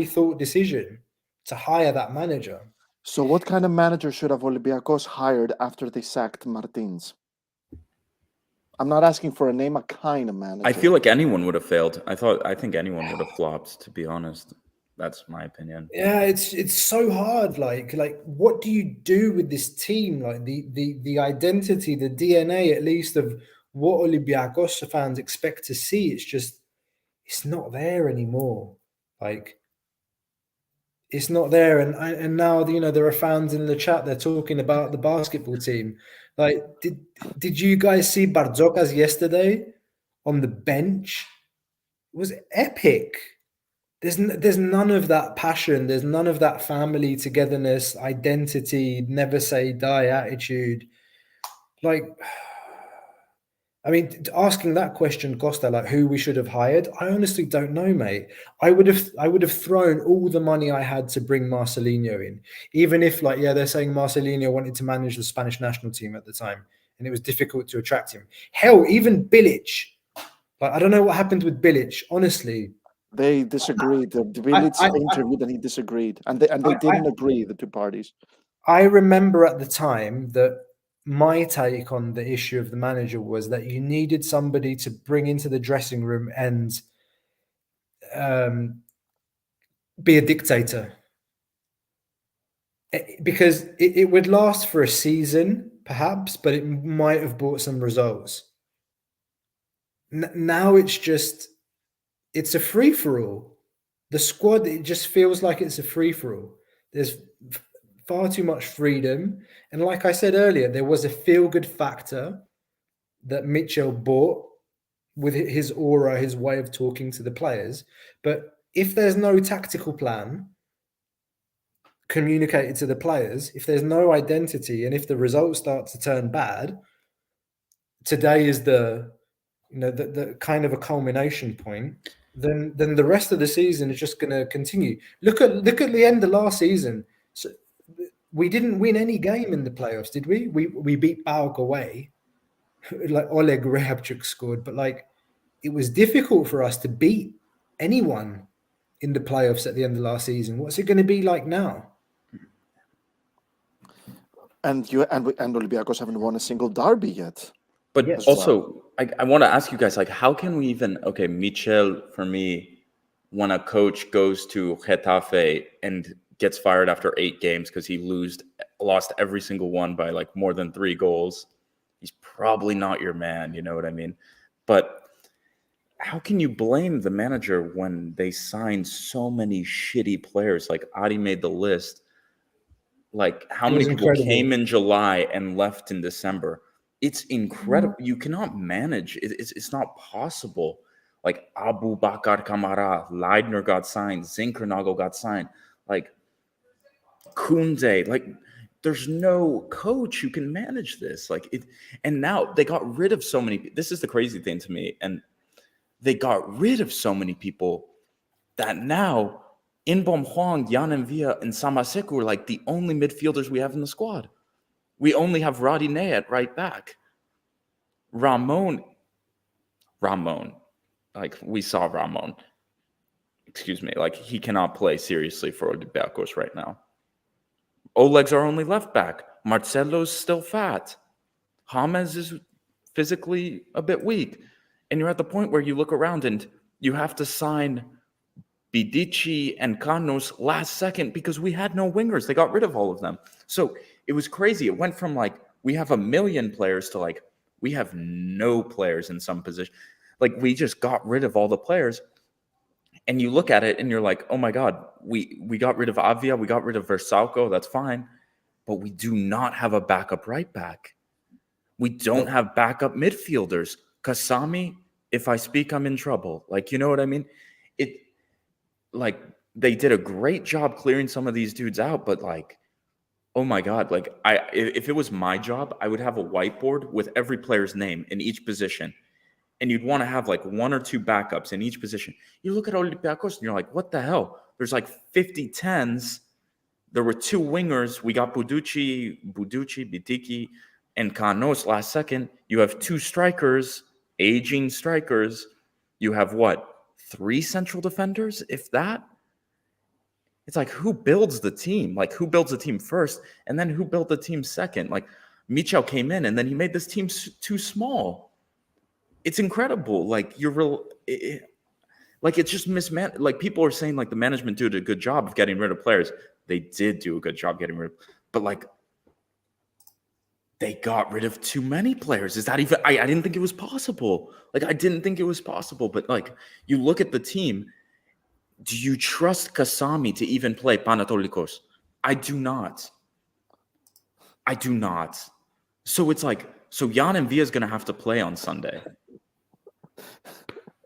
thought decision to hire that manager. So what kind of manager should have Olympiacos hired after they sacked Martins? I'm not asking for a name, a kind of manager. I feel like anyone would have failed. I think anyone would have flopped, to be honest. That's my opinion. Yeah, it's so hard. Like what do you do with this team? Like the identity, the DNA, at least, of what Olympiakos fans expect to see. It's not there anymore. Like it's not there. And now, you know, there are fans in the chat. They're talking about the basketball team. Like, did you guys see Barzokas yesterday on the bench? It was epic. There's none of that passion. There's none of that family togetherness, identity, never say die attitude. Like, I mean, asking that question, Costa, like who we should have hired, I honestly don't know, mate. I would have thrown all the money I had to bring Marcelinho in, even if, like, yeah, they're saying Marcelinho wanted to manage the Spanish national team at the time, and it was difficult to attract him. Hell, even Bilic. Like, I don't know what happened with Bilic, honestly. They disagreed. The Bilic interviewed and he disagreed, and they didn't agree, the two parties. I remember at the time that my take on the issue of the manager was that you needed somebody to bring into the dressing room and be a dictator, because it would last for a season, perhaps, but it might have brought some results. Now it's a free-for-all. The squad, it just feels like it's a free-for-all. There's far too much freedom. And like I said earlier, there was a feel-good factor that Mitchell brought with his aura, his way of talking to the players. But if there's no tactical plan communicated to the players, if there's no identity, and if the results start to turn bad, today is the kind of a culmination point. Then the rest of the season is just going to continue. Look at the end of last season. So we didn't win any game in the playoffs, did we? We beat PAOK away. Like Oleg Rehabchuk scored, but like it was difficult for us to beat anyone in the playoffs at the end of last season. What's it going to be like now? And Olympiakos haven't won a single derby yet. But Yes. also, I want to ask you guys, like, how can we even, okay, Michel, for me, when a coach goes to Getafe and gets fired after 8 games because he lost every single one by like more than 3 goals, he's probably not your man, you know what I mean? But how can you blame the manager when they signed so many shitty players? Like Adi made the list. Like how many people came in July and left in December? It's incredible. You cannot manage. It's not possible. Like Abu Bakar Kamara, Leidner got signed, Zinkernagel got signed, like Kunde, like there's no coach who can manage this. Like it, and now they got rid of so many. This is the crazy thing to me. And they got rid of so many people that now Inbom Hwang, Yan Envia, and Samaseku are like the only midfielders we have in the squad. We only have Rodinei at right back. Ramon, like we saw Ramon. Excuse me, like he cannot play seriously for Olympiakos right now. Oleg's our only left back. Marcelo's still fat. James is physically a bit weak. And you're at the point where you look around and you have to sign Bidici and Canos last second because we had no wingers. They got rid of all of them. So it was crazy. It went from like we have 1 million players to like we have no players in some position. Like we just got rid of all the players. And you look at it and you're like, oh my God, we got rid of Avia, we got rid of Versalco, that's fine. But we do not have a backup right back. We don't have backup midfielders. Kasami, if I speak, I'm in trouble. Like, you know what I mean? Like they did a great job clearing some of these dudes out, but like, oh my God, like if it was my job, I would have a whiteboard with every player's name in each position. And you'd want to have like 1 or 2 backups in each position. You look at Olympiakos and you're like, what the hell? There's like 50 10s. There were 2 wingers. We got Buduci, Bitiki, and Canos last second. You have 2 strikers, aging strikers. You have what? 3 central defenders, if that? It's like, who builds the team? Like, who builds the team first? And then who built the team second? Like, Michel came in and then he made this team too small. It's incredible. Like, like it's just mismanaged. Like, people are saying, like, the management did a good job of getting rid of players. They did do a good job getting rid of, but like, they got rid of too many players. Is that even, I didn't think it was possible. Like, I didn't think it was possible, but like, you look at the team, do you trust Kasami to even play Panatolikos? I do not. So it's like, so Jan and Via is going to have to play on Sunday.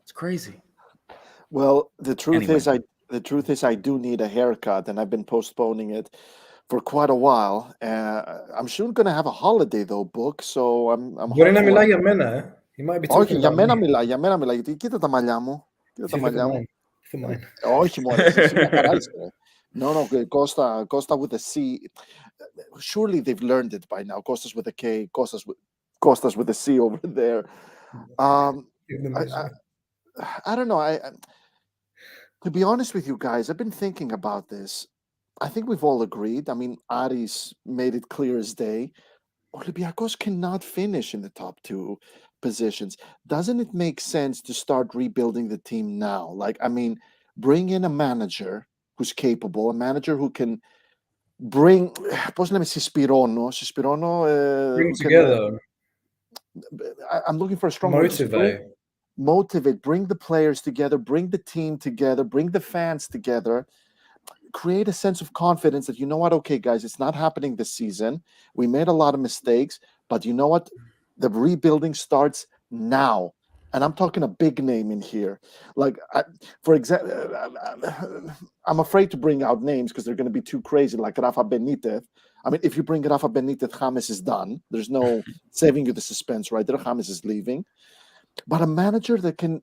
It's crazy. Well, the truth is I do need a haircut, and I've been postponing it for quite a while. I'm soon going to have a holiday though, book. So I'm. Μπορεί να μιλάει για μένα. He might be Όχι, talking για about μένα me. μιλάει, για μένα μιλάει. Γιατί κοίτα τα μαλλιά μου. Κοίτα τα See, look at μαλλιά μου. mine. Look at mine. Όχι, μωρέ, εσύ μια χαρά είσαι. No, Costa with a C. Surely they've learned it by now. Costas with a K, Costas with a C over there. Give them I, this I, one. I don't know. To be honest with you guys, I've been thinking about this. I think we've all agreed. I mean, Aris made it clear as day. Olympiakos cannot finish in the top two positions. Doesn't it make sense to start rebuilding the team now? Like, I mean, bring in a manager who's capable, a manager who can bring, πώς λέμε, Σισπυρώνω, Bring who can, together. I'm looking for a strong word. Motivate, bring the players together, bring the team together, bring the fans together, create a sense of confidence that, you know what, okay, guys, it's not happening this season. We made a lot of mistakes, but you know what? The rebuilding starts now. And I'm talking a big name in here. Like, for example, I'm afraid to bring out names because they're going to be too crazy, like Rafa Benitez. I mean, if you bring Rafa Benitez, James is done. There's no saving you the suspense right there. James is leaving. But a manager that can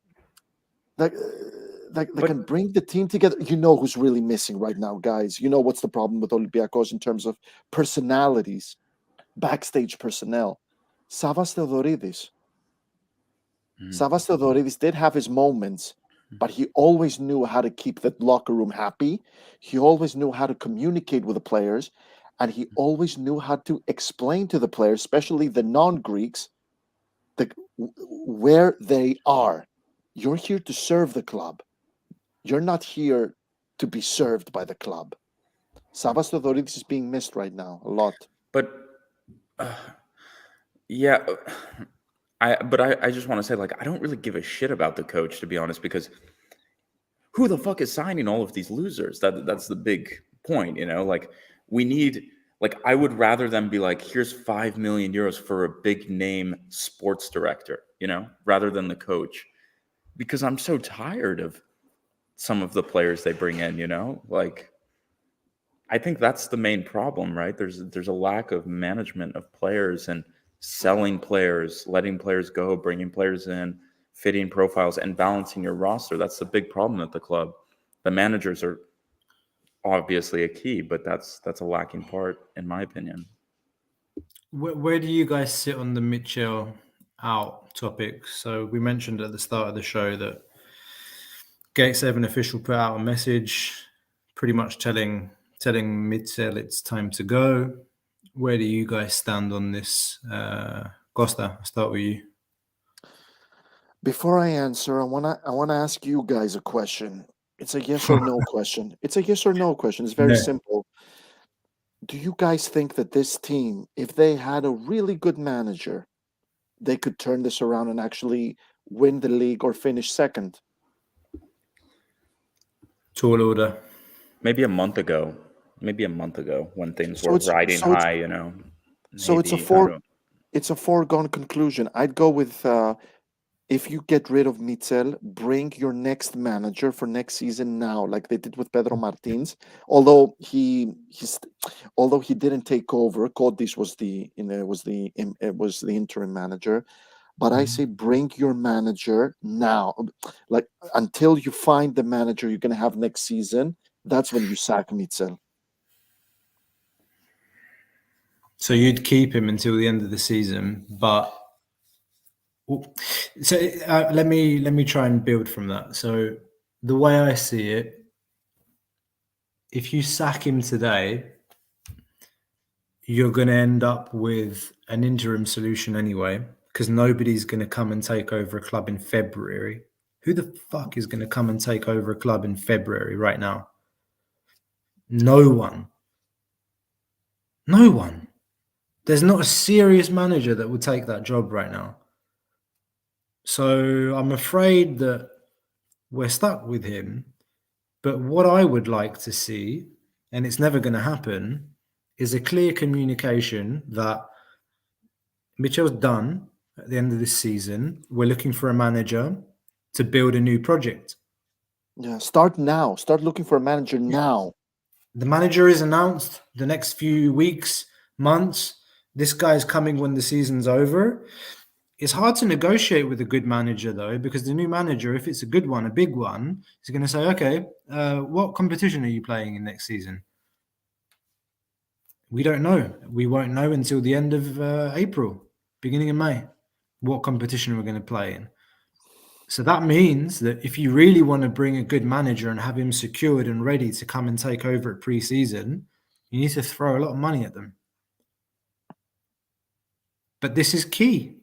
can bring the team together. You know who's really missing right now, guys. You know what's the problem with Olympiakos in terms of personalities, backstage personnel. Savas Theodoridis. Savas Theodoridis did have his moments, but he always knew how to keep the locker room happy. He always knew how to communicate with the players, and he always knew how to explain to the players, especially the non-Greeks, where they are. You're here to serve the club. You're not here to be served by the club. Savas Theodoridis is being missed right now a lot. But yeah, I just want to say, like, I don't really give a shit about the coach, to be honest, because who the fuck is signing all of these losers? That's the big point, you know? Like, we need, like, I would rather them be like, here's 5 million euros for a big name sports director, you know, rather than the coach, because I'm so tired of some of the players they bring in, you know? Like, I think that's the main problem, right? There's a lack of management of players and selling players, letting players go, bringing players in, fitting profiles, and balancing your roster. That's the big problem at the club. The managers are obviously a key, but that's a lacking part, in my opinion. Where do you guys sit on the Mitchell out topic? So we mentioned at the start of the show that Gate 7 official put out a message pretty much telling Mitchell it's time to go. Where do you guys stand on this? Costa, I'll start with you. Before I answer, I wanna ask you guys a question. It's a yes or no question. It's a yes or no question. It's very simple. Do you guys think that this team, if they had a really good manager, they could turn this around and actually win the league or finish second? Tall order. Maybe a month ago when things were riding high, you know. So it's a foregone conclusion. I'd go with if you get rid of Mitchell, bring your next manager for next season now, like they did with Pedro Martins. Although he didn't take over, Kodis was the interim manager. But I say bring your manager now, like until you find the manager you're going to have next season. That's when you sack Mitchell. So you'd keep him until the end of the season, but so let me try and build from that. So the way I see it, if you sack him today, you're going to end up with an interim solution anyway, because nobody's going to come and take over a club in February. Who the fuck is going to come and take over a club in February right now? No one. There's not a serious manager that will take that job right now. So I'm afraid that we're stuck with him. But what I would like to see, and it's never going to happen, is a clear communication that Mitchell's done at the end of this season. We're looking for a manager to build a new project. Yeah, start now. Start looking for a manager now. The manager is announced the next few weeks, months. This guy's coming when the season's over. It's hard to negotiate with a good manager, though, because the new manager, if it's a good one, a big one, is going to say, okay, what competition are you playing in next season? We don't know. We won't know until the end of April, beginning of May, what competition we're going to play in. So that means that if you really want to bring a good manager and have him secured and ready to come and take over at pre-season, you need to throw a lot of money at them. But this is key.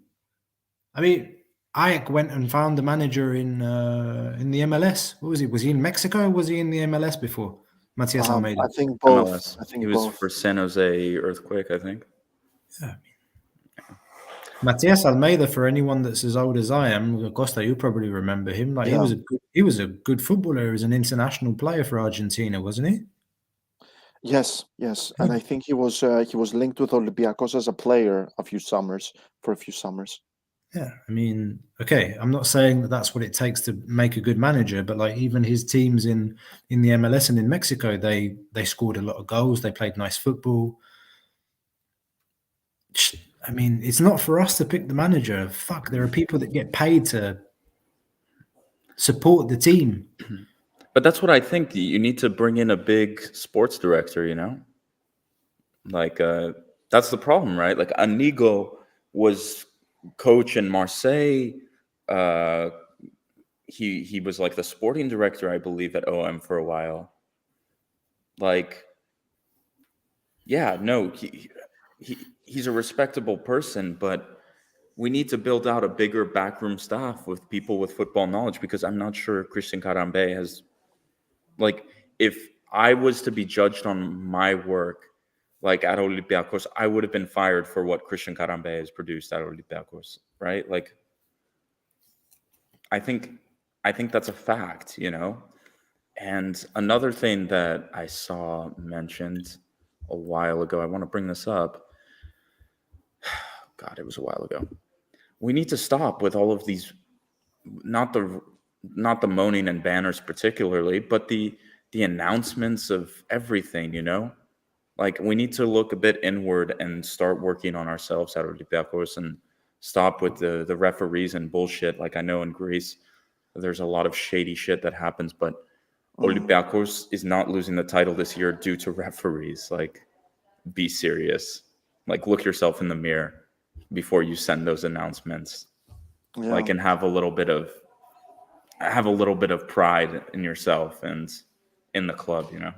I mean, AEK went and found the manager in the MLS. What was he? Was he in Mexico or was he in the MLS before? Matias Almeida. I think both. MLS. I think He was both. for San Jose Earthquake, I think. Yeah. Matias Almeida, for anyone that's as old as I am, Costa, you probably remember him. Like he was a good footballer. He was an international player for Argentina, wasn't he? Yes, and I think he was linked with Olympiakos as a player for a few summers. Yeah, I mean, okay, I'm not saying that that's what it takes to make a good manager, but like even his teams in the MLS and in Mexico, they scored a lot of goals. They played nice football. I mean, it's not for us to pick the manager. Fuck, there are people that get paid to support the team. But that's what I think. You need to bring in a big sports director, you know? Like, that's the problem, right? Like, Anigo was coach in Marseille. He was like the sporting director, I believe, at OM for a while. Like, yeah, no, he's a respectable person, but we need to build out a bigger backroom staff with people with football knowledge, because I'm not sure Christian Carambe has, like, if I was to be judged on my work, like at Olympiakos, I would have been fired for what Christian Carambe has produced at Olympiakos, right? Like, I think that's a fact, you know? And another thing that I saw mentioned a while ago, I want to bring this up. God, it was a while ago. We need to stop with all of these, not the moaning and banners particularly, but the announcements of everything, you know? Like, we need to look a bit inward and start working on ourselves at Olympiakos and stop with the referees and bullshit. Like, I know in Greece, there's a lot of shady shit that happens, but Olympiakos is not losing the title this year due to referees. Like, be serious. Like, look yourself in the mirror before you send those announcements. Yeah. Like, and have a little bit of pride in yourself and in the club, you know?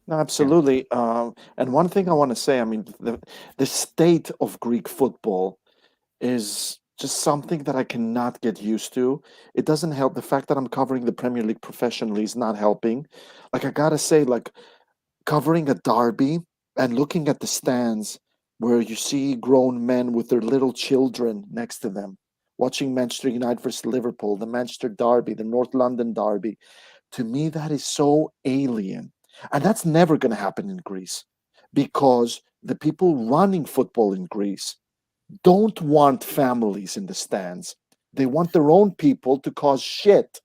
No, absolutely. And one thing I want to say, I mean, the state of Greek football is just something that I cannot get used to. It doesn't help. The fact that I'm covering the Premier League professionally is not helping. Like, I gotta say, like, covering a derby and looking at the stands where you see grown men with their little children next to them, watching Manchester United versus Liverpool, the Manchester derby, the North London derby. To me, that is so alien. And that's never going to happen in Greece, because the people running football in Greece don't want families in the stands. They want their own people to cause shit.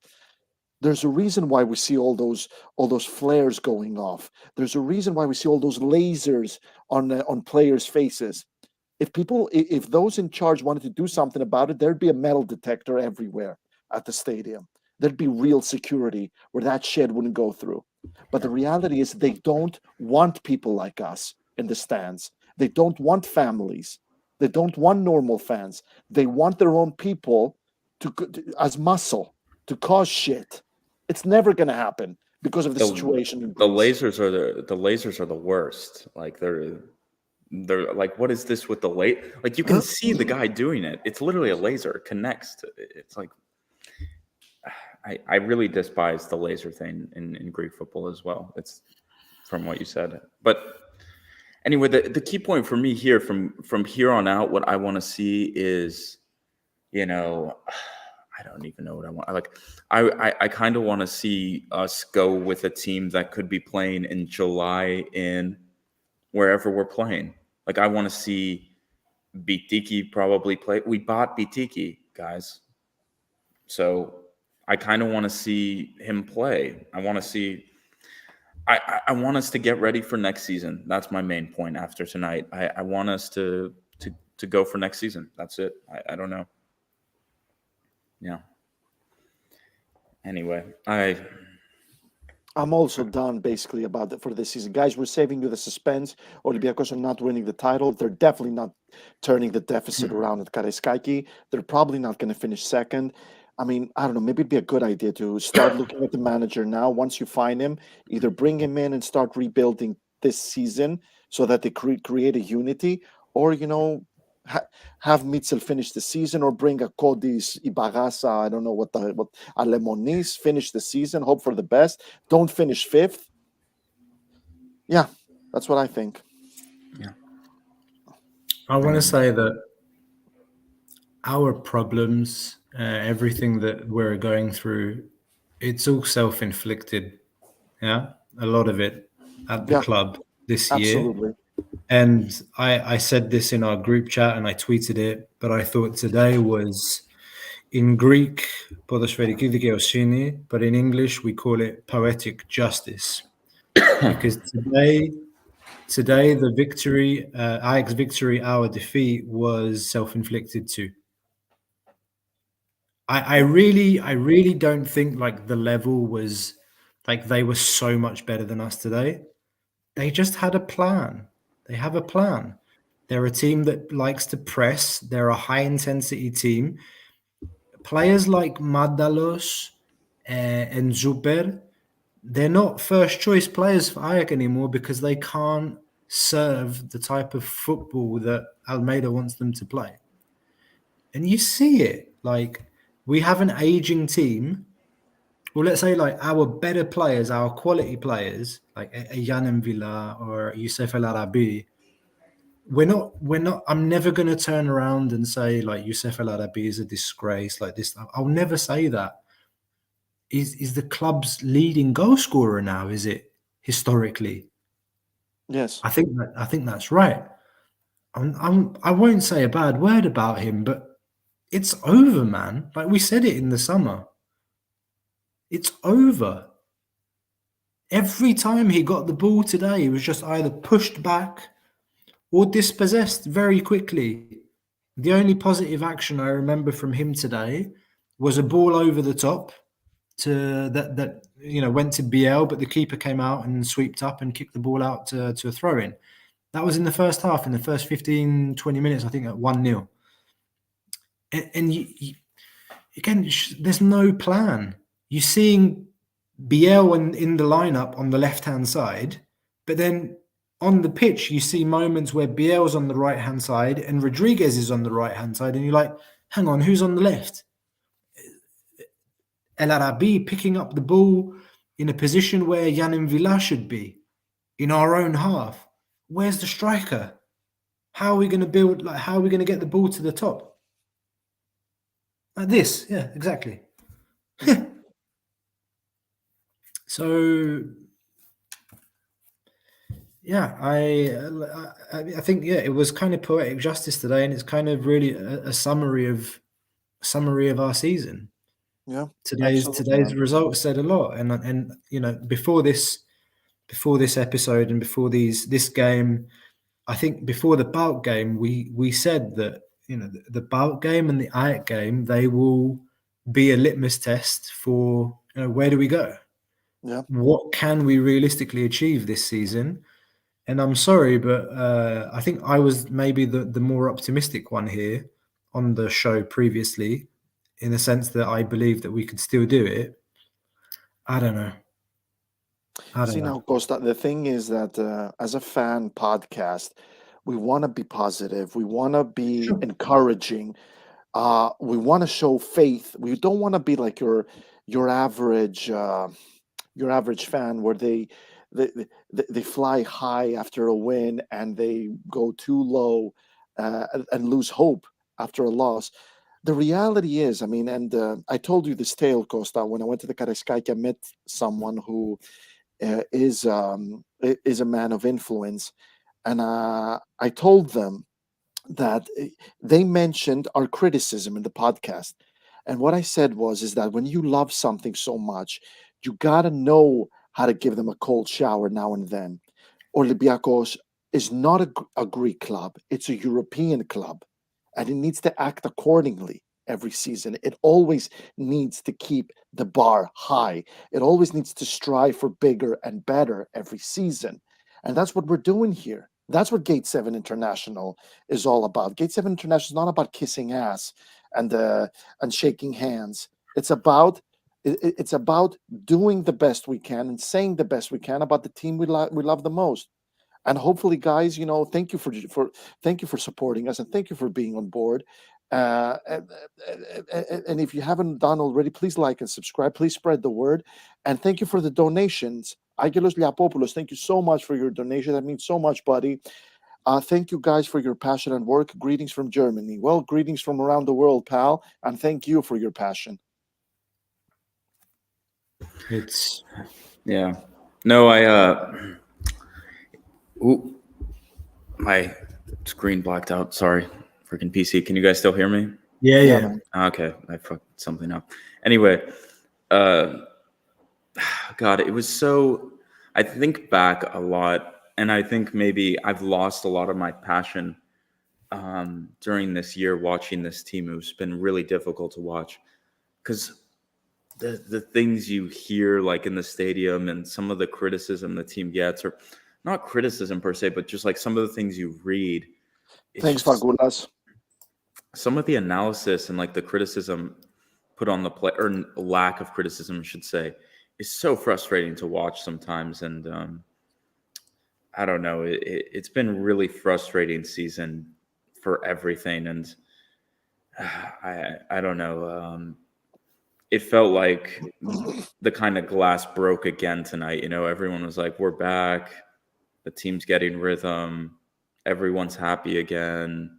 There's a reason why we see all those flares going off. There's a reason why we see all those lasers on players' faces. If those in charge wanted to do something about it, there'd be a metal detector everywhere at the stadium. There'd be real security where that shit wouldn't go through. But the reality is, they don't want people like us in the stands. They don't want families. They don't want normal fans. They want their own people as muscle to cause shit. It's never going to happen because of the situation in The Greece. lasers are the worst. Like, they're like, what is this with the late? Like, you can see the guy doing it. It's literally a laser. It connects to, it's like, I really despise the laser thing in Greek football as well. It's from what you said. But anyway, the key point for me here, from here on out, what I want to see is, you know, I don't even know what I want. I kind of want to see us go with a team that could be playing in July in wherever we're playing. Like, I want to see Bitiki probably play. We bought Bitiki, guys. So I kind of want to see him play. I want to see. I want us to get ready for next season. That's my main point after tonight. I want us to to go for next season. That's it. I don't know. Yeah. Anyway, I'm also done basically about for this season. Guys, we're saving you the suspense. Olympiacos are not winning the title. They're definitely not turning the deficit around at Karaiskaki. They're probably not going to finish second. I mean, I don't know. Maybe it'd be a good idea to start looking at the manager now. Once you find him, either bring him in and start rebuilding this season so that they create a unity, or, have Mitchell finish the season, or bring a Kodis Ibagasa, I don't know what Alemonis, finish the season, hope for the best. Don't finish fifth. Yeah, that's what I think. I want to say that our problems, everything that we're going through, it's all self-inflicted. Yeah, a lot of it at the club this year. Absolutely. And I said this in our group chat and I tweeted it, but I thought today was, in Greek, podosferiki dikeosini, but in English we call it poetic justice. Because today the victory, AEK's victory, our defeat was self-inflicted too. I really don't think like the level was like they were so much better than us today. They just had a plan. They have a plan. They're a team that likes to press. They're a high intensity team. Players like Madalos and Zuber, they're not first choice players for AEK anymore because they can't serve the type of football that Almeida wants them to play. And you see it. Like, we have an aging team. Well, let's say like our better players, our quality players, like a Yann Villa or Youssef El Arabi, we're not, I'm never going to turn around and say like Youssef El Arabi is a disgrace like this. I'll never say that. Is the club's leading goal scorer now, is it, historically? Yes. I think that's right. I won't say a bad word about him, but it's over, man. Like we said it in the summer. It's over. Every time he got the ball today, he was just either pushed back or dispossessed very quickly. The only positive action I remember from him today was a ball over the top to that went to BL, but the keeper came out and swept up and kicked the ball out to a throw-in. That was in the first half, in the first 15, 20 minutes, I think, at 1-0. And you, again, there's no plan. You're seeing BL in the lineup on the left-hand side, but then on the pitch, you see moments where BL's on the right-hand side and Rodriguez is on the right-hand side, and you're like, hang on, who's on the left? El Arabi picking up the ball in a position where Yann Villa should be, in our own half. Where's the striker? How are we going to build, like, how are we going to get the ball to the top? Like this, yeah, exactly. So, yeah, I think, yeah, it was kind of poetic justice today, and it's kind of really a summary of our season. Yeah, today's results said a lot, and before this episode and before this game, I think before the Bout game, we said that the Bout game and the AEK game, they will be a litmus test for where do we go? Yeah. What can we realistically achieve this season? And I'm sorry, but I think I was maybe the more optimistic one here on the show previously, in the sense that I believe that we could still do it. I don't know. Now, Costa, the thing is that as a fan podcast, we want to be positive. We want to be encouraging. We want to show faith. We don't want to be like your average fan where they fly high after a win and they go too low and lose hope after a loss. The reality is, I mean, and I told you this tale, Costa, when I went to the Karaiskaki, I met someone who is a man of influence, and I told them that they mentioned our criticism in the podcast, and what I said is that when you love something so much, you gotta know how to give them a cold shower now and then. Olympiakos is not a Greek club. It's a European club, and it needs to act accordingly every season. It always needs to keep the bar high. It always needs to strive for bigger and better every season. And that's what we're doing here. That's what Gate 7 International is all about. Gate 7 International is not about kissing ass and shaking hands. It's about doing the best we can and saying the best we can about the team we love the most. And hopefully, guys, thank you for supporting us, and thank you for being on board. And if you haven't done already, please like and subscribe. Please spread the word. And thank you for the donations. Angelos Liapopoulos, thank you so much for your donation. That means so much, buddy. Thank you guys for your passion and work. Greetings from Germany. Well, greetings from around the world, pal. And thank you for your passion. Yeah. No, ooh, my screen blacked out. Sorry. Freaking PC. Can you guys still hear me? Yeah. man. Okay. I fucked something up. Anyway, God, it was so, I think back a lot, and I think maybe I've lost a lot of my passion during this year watching this team. It's been really difficult to watch because the things you hear like in the stadium and some of the criticism the team gets, or not criticism per se, but just like some of the things you read. Thanks, Fagulas. Some of the analysis and like the criticism put on the play, or lack of criticism, I should say, is so frustrating to watch sometimes. And I don't know, it's been really frustrating season for everything. And I don't know. It felt like the kind of glass broke again tonight. Everyone was like, we're back. The team's getting rhythm. Everyone's happy again.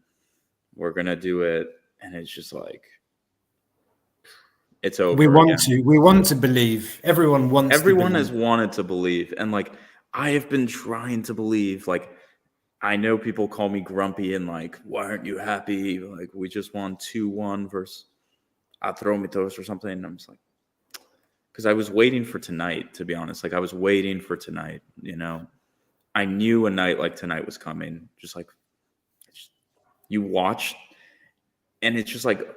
We're going to do it. And it's just like, it's over. We want to believe. Everyone wants Everyone to has wanted to believe. And like, I have been trying to believe. Like, I know people call me grumpy and like, why aren't you happy? Like, we just won 2-1 versus Atromitos or something. And I'm just like, because I was waiting for tonight, to be honest. Like, I was waiting for tonight, I knew a night like tonight was coming. Just like, you watch, and it's just like,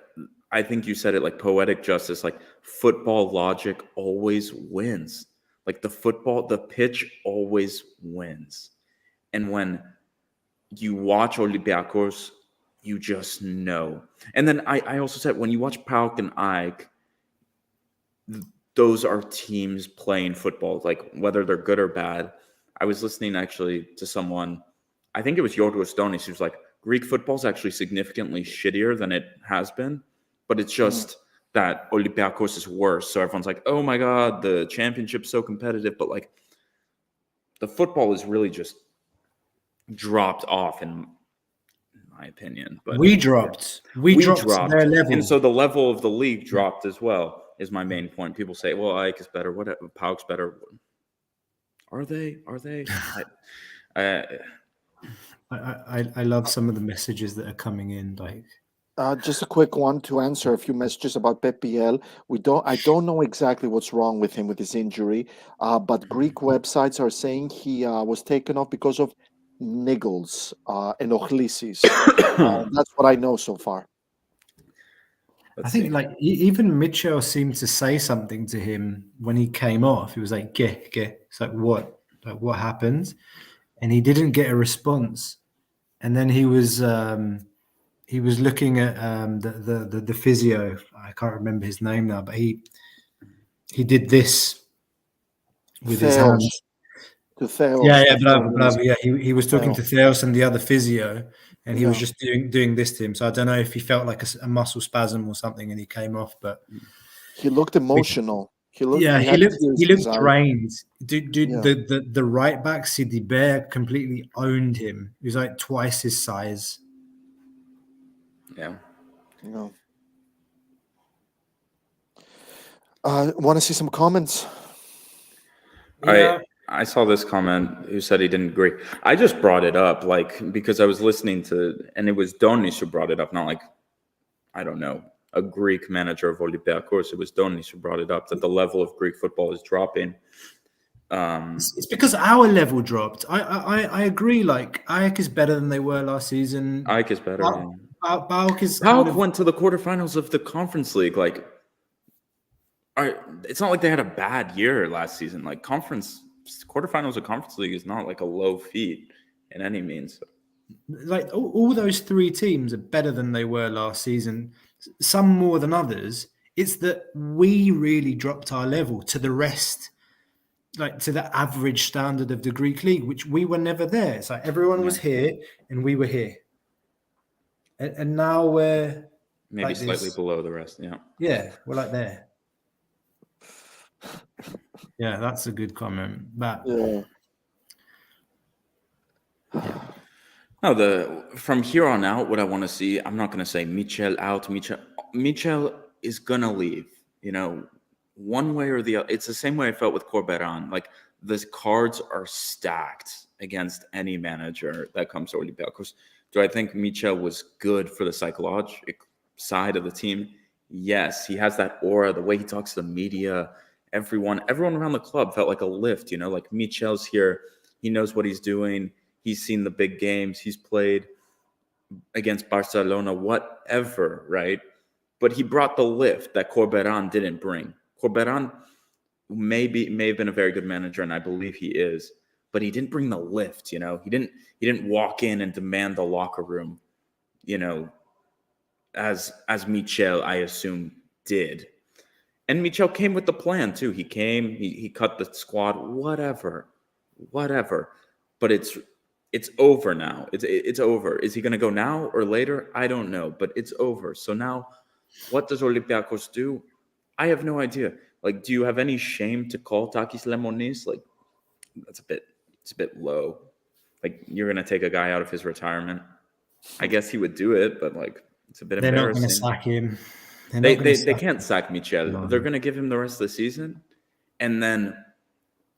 I think you said it, like poetic justice, like football logic always wins. Like the pitch always wins. And when you watch Olympiakos, you just know. And then I also said, when you watch PAOK and AEK, those are teams playing football, like whether they're good or bad. I was listening actually to someone, I think it was Yorgos Donis, who's like, Greek football is actually significantly shittier than it has been, but it's just that Olympiakos is worse. So everyone's like, oh my God, the championship's so competitive. But like, the football is really just dropped off in my opinion. But we dropped their level. And so the level of the league dropped as well, is my main point. People say, well, AEK is better, whatever, PAOK's better. Are they? I love some of the messages that are coming in. Like, just a quick one to answer a few messages about PPL. I don't know exactly what's wrong with him with his injury, but Greek websites are saying he was taken off because of niggles, enοχλήσεις. That's what I know so far. I think like even Mitchell seemed to say something to him when he came off. He was like, "Get." It's like, what? Like, what happened? And he didn't get a response. And then he was looking at the physio. I can't remember his name now, but he did this with his hands. To Theos. Yeah. He was talking to Theos and the other physio, and he was just doing this to him. So I don't know if he felt like a muscle spasm or something, and he came off. But he looked emotional. He looked drained. Dude, the right back Sidi Bear completely owned him. He was like twice his size. Yeah. Want to see some comments? Yeah. I saw this comment who said he didn't agree. I just brought it up, like, because I was listening to, and it was Donis who brought it up, not like, I don't know, a Greek manager of Olympiakos. It was Donis who brought it up, that the level of Greek football is dropping. It's because our level dropped. I agree. Like AEK is better than they were last season. AEK is better. Yeah. PAOK is kind PAOK of, went to the quarterfinals of the Conference League. Like, it's not like they had a bad year last season. Like quarterfinals of Conference League is not like a low feat in any means. like all those three teams are better than they were last season. Some more than others. It's that we really dropped our level to the rest, like to the average standard of the Greek league, which we were never there. It's like everyone was here and we were here, and now we're maybe like slightly this. below the rest. Yeah. Yeah, we're like there. Yeah, that's a good comment. But Yeah. No, from here on out, what I want to see, I'm not going to say Michel out. Michel is going to leave, one way or the other. It's the same way I felt with Corberan. Like, the cards are stacked against any manager that comes to Olympiakos. Do I think Michel was good for the psychological side of the team? Yes, he has that aura, the way he talks to the media, everyone around the club felt like a lift, like Michel's here. He knows what he's doing. He's seen the big games. He's played against Barcelona, whatever, right? But he brought the lift that Corberan didn't bring. Corberan may have been a very good manager, and I believe he is, but he didn't bring the lift, He didn't walk in and demand the locker room, as Michel, I assume, did. And Michel came with the plan too. He came, he cut the squad, whatever. But it's over now. It's over. Is he going to go now or later? I don't know, but it's over. So now, what does Olympiakos do? I have no idea. Like, do you have any shame to call Takis Lemonis? Like, it's a bit low. Like, you're going to take a guy out of his retirement. I guess he would do it, but like, it's a bit they're embarrassing. not going to sack him. They can't sack Michel. No. They're going to give him the rest of the season, and then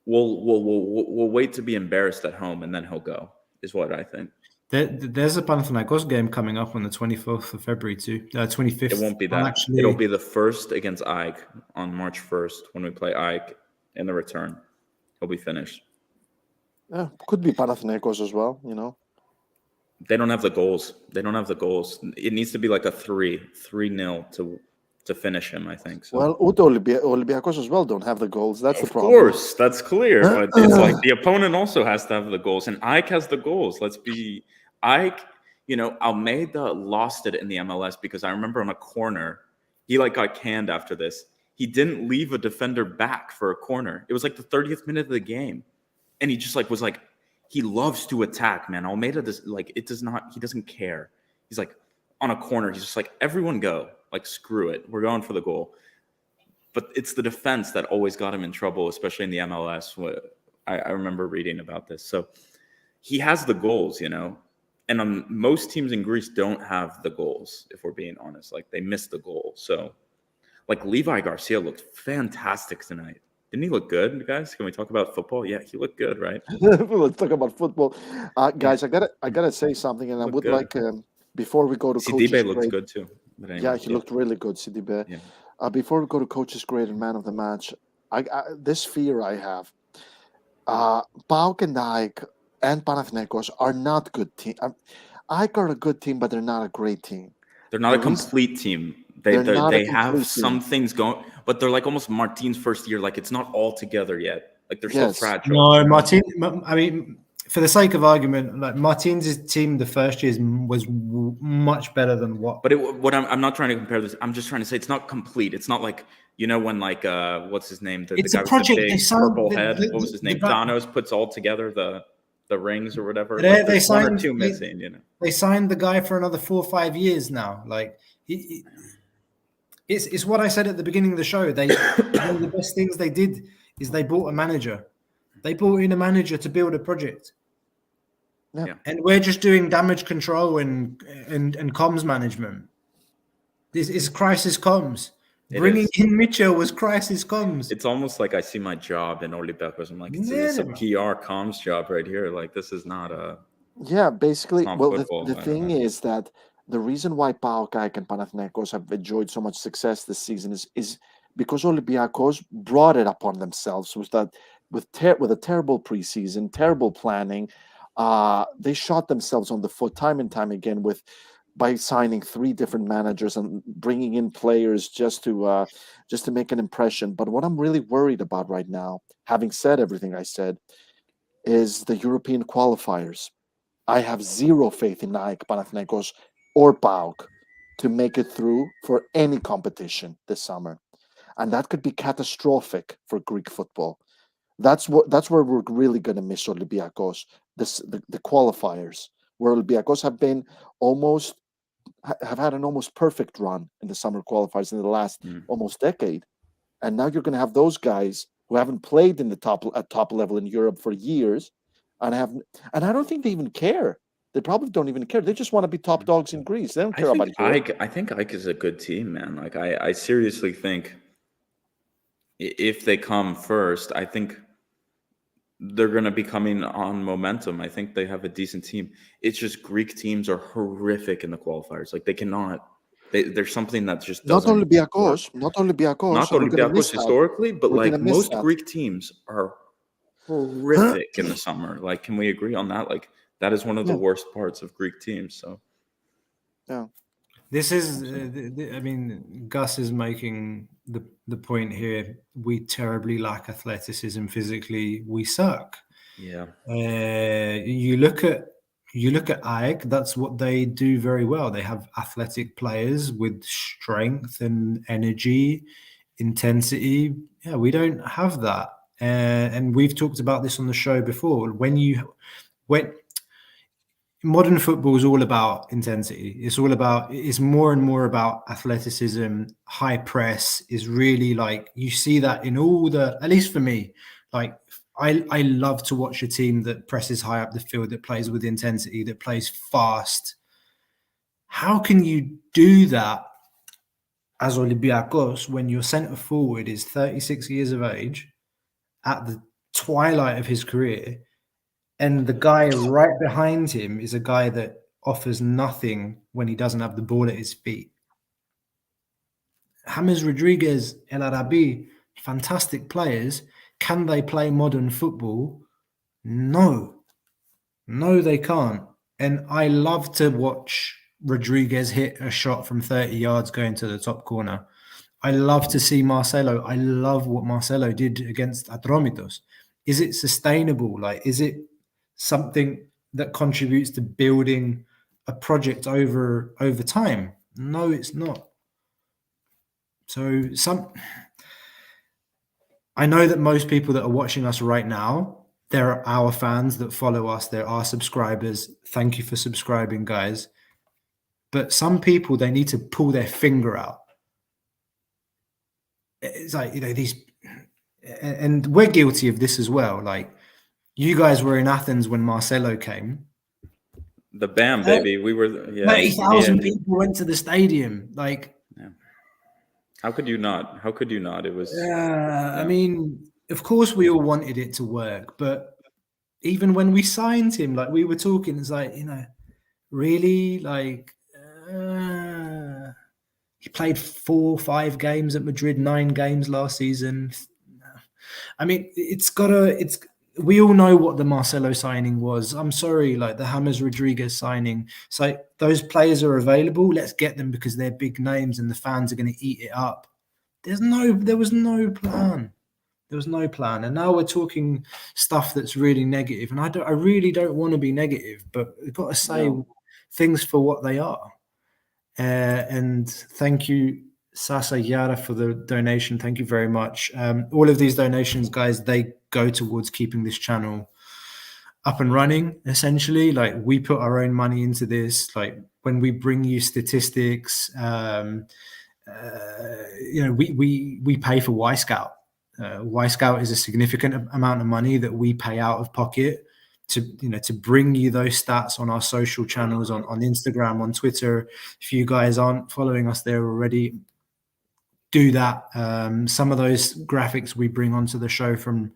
we'll wait to be embarrassed at home, and then he'll go. Is what I think. There's a Panathinaikos game coming up on the 24th of February too. 25th. It won't be that. It'll be the first against AEK on March 1st when we play AEK in the return. He'll be finished. Yeah, could be Panathinaikos as well. They don't have the goals. It needs to be like a 3-0 to finish him, I think. So. Well, Olympiacos as well don't have the goals. That's the problem. Of course, that's clear. But it's like the opponent also has to have the goals, and AEK has the goals. AEK, Almeida lost it in the MLS because I remember on a corner, he got canned after this. He didn't leave a defender back for a corner. It was like the 30th minute of the game, and he just was like, he loves to attack, man. Almeida he doesn't care. He's like on a corner. He's just like, everyone go. Like, screw it. We're going for the goal. But it's the defense that always got him in trouble, especially in the MLS. I remember reading about this. So he has the goals, and most teams in Greece don't have the goals, if we're being honest. Like, they missed the goal. So, Levi Garcia looked fantastic tonight. Didn't he look good, guys? Can we talk about football? Yeah, he looked good, right? Let's talk about football, guys. I gotta say something, and I would like before we go to Sidibe looks good too. Yeah, he looked really good, Sidibe. Yeah. Before we go to coach's grade and man of the match, this fear I have. PAOK and AEK and Panathinaikos are not good team. AEK are a good team, but they're not a great team. They're not a complete team. They have some things going, but they're like almost Martin's first year. Like, it's not all together yet. Like, they're still fragile. No, Martin. I mean, for the sake of argument, like Martin's team, the first year was much better than what. But I'm not trying to compare this. I'm just trying to say it's not complete. It's not like when what's his name? It's the guy a project. With the big purple head. What was his name? Danos puts all together the rings or whatever. They signed one or two missing. They signed the guy for another 4 or 5 years now. Like it's what I said at the beginning of the show. One of the best things they did is they bought a manager. They brought in a manager to build a project. Yeah. And we're just doing damage control and comms management. This is crisis comms. Bringing in Mitchell was crisis comms. It's almost like I see my job in Olympiakos. I'm like, it's a PR comms job right here. Like, this is not a... Yeah, basically, well, the thing is that the reason why PAOK, AEK, and Panathinaikos have enjoyed so much success this season is because Olympiakos brought it upon themselves with that with a terrible preseason, terrible planning. They shot themselves on the foot time and time again by signing 3 different managers and bringing in players just to make an impression. But what I'm really worried about right now, having said everything I said, is the European qualifiers. I have zero faith in AEK, Panathinaikos, or PAOK to make it through for any competition this summer, and that could be catastrophic for Greek football. That's where we're really going to miss Olympiakos, the qualifiers, where Olympiakos have had an almost perfect run in the summer qualifiers in the last almost decade, and now you're going to have those guys who haven't played in the top level in Europe for years, and I don't think they even care. They probably don't even care. They just want to be top dogs in Greece. They don't care about Europe. I think AEK is a good team, man. Like I seriously think if they come first, I think they're going to be coming on momentum. I think they have a decent team. It's just Greek teams are horrific in the qualifiers. Like they cannot. There's something that just doesn't. Not Olympiakos. Not Olympiakos historically, but like most Greek teams are horrific in the summer. Like, can we agree on that? Like, that is one of the worst parts of Greek teams. So, yeah. This is, I mean, Gus is making the point here. We terribly lack athleticism physically. We suck. Yeah. You look at AEK. That's what they do very well. They have athletic players with strength and energy, intensity. Yeah, we don't have that. And we've talked about this on the show before. When modern football is all about intensity. It's more and more about athleticism. High press is really like, you see that in all at least for me, like I love to watch a team that presses high up the field, that plays with intensity, that plays fast. How can you do that as Olympiakos when your centre forward is 36 years of age at the twilight of his career, and the guy right behind him is a guy that offers nothing when he doesn't have the ball at his feet? James Rodriguez, El Arabi, fantastic players. Can they play modern football? No, they can't. And I love to watch Rodriguez hit a shot from 30 yards going to the top corner. I love to see Marcelo. I love what Marcelo did against Atromitos. Is it sustainable? Like, is it something that contributes to building a project over time? No, it's not. So I know that most people that are watching us right now, they're our fans that follow us. They're our subscribers. Thank you for subscribing, guys. But some people, they need to pull their finger out. It's like, these, and we're guilty of this as well. Like, you guys were in Athens when Marcelo came. The BAM, baby. We were 30,000 people went to the stadium. Like, how could you not? It was. I mean, of course, we all wanted it to work, but even when we signed him, like we were talking, it's like, really, like, he played 4 or 5 games at Madrid, 9 games last season. I mean, we all know what the Marcelo signing was. I'm sorry, like the James Rodriguez signing. It's like, those players are available. Let's get them because they're big names and the fans are going to eat it up. There was no plan. There was no plan. And now we're talking stuff that's really negative. And I really don't want to be negative, but we've got to say things for what they are. And thank you, Sasa Yara, for the donation. Thank you very much. All of these donations, guys, they go towards keeping this channel up and running, essentially. Like, we put our own money into this. Like, when we bring you statistics, we pay for Y Scout. Y Scout is a significant amount of money that we pay out of pocket to bring you those stats on our social channels, on Instagram, on Twitter. If you guys aren't following us there already, do that. Some of those graphics we bring onto the show from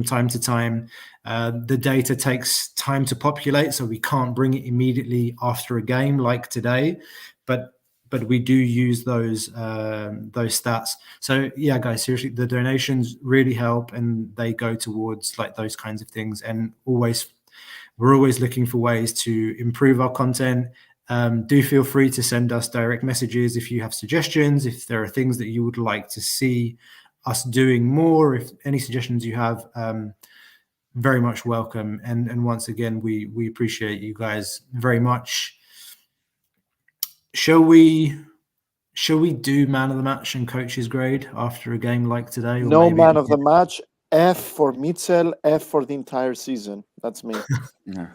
time to time. The data takes time to populate, so we can't bring it immediately after a game like today. But but we do use those stats. So yeah, guys, seriously, the donations really help, and they go towards like those kinds of things. And we're always looking for ways to improve our content. Do feel free to send us direct messages if you have suggestions, if there are things that you would like to see us doing more, if any suggestions you have, very much welcome. And once again, we appreciate you guys very much. Shall we do man of the match and coach's grade after a game like today? Or No maybe man of the match. F for Mitchell. F for the entire season. That's me. Yeah.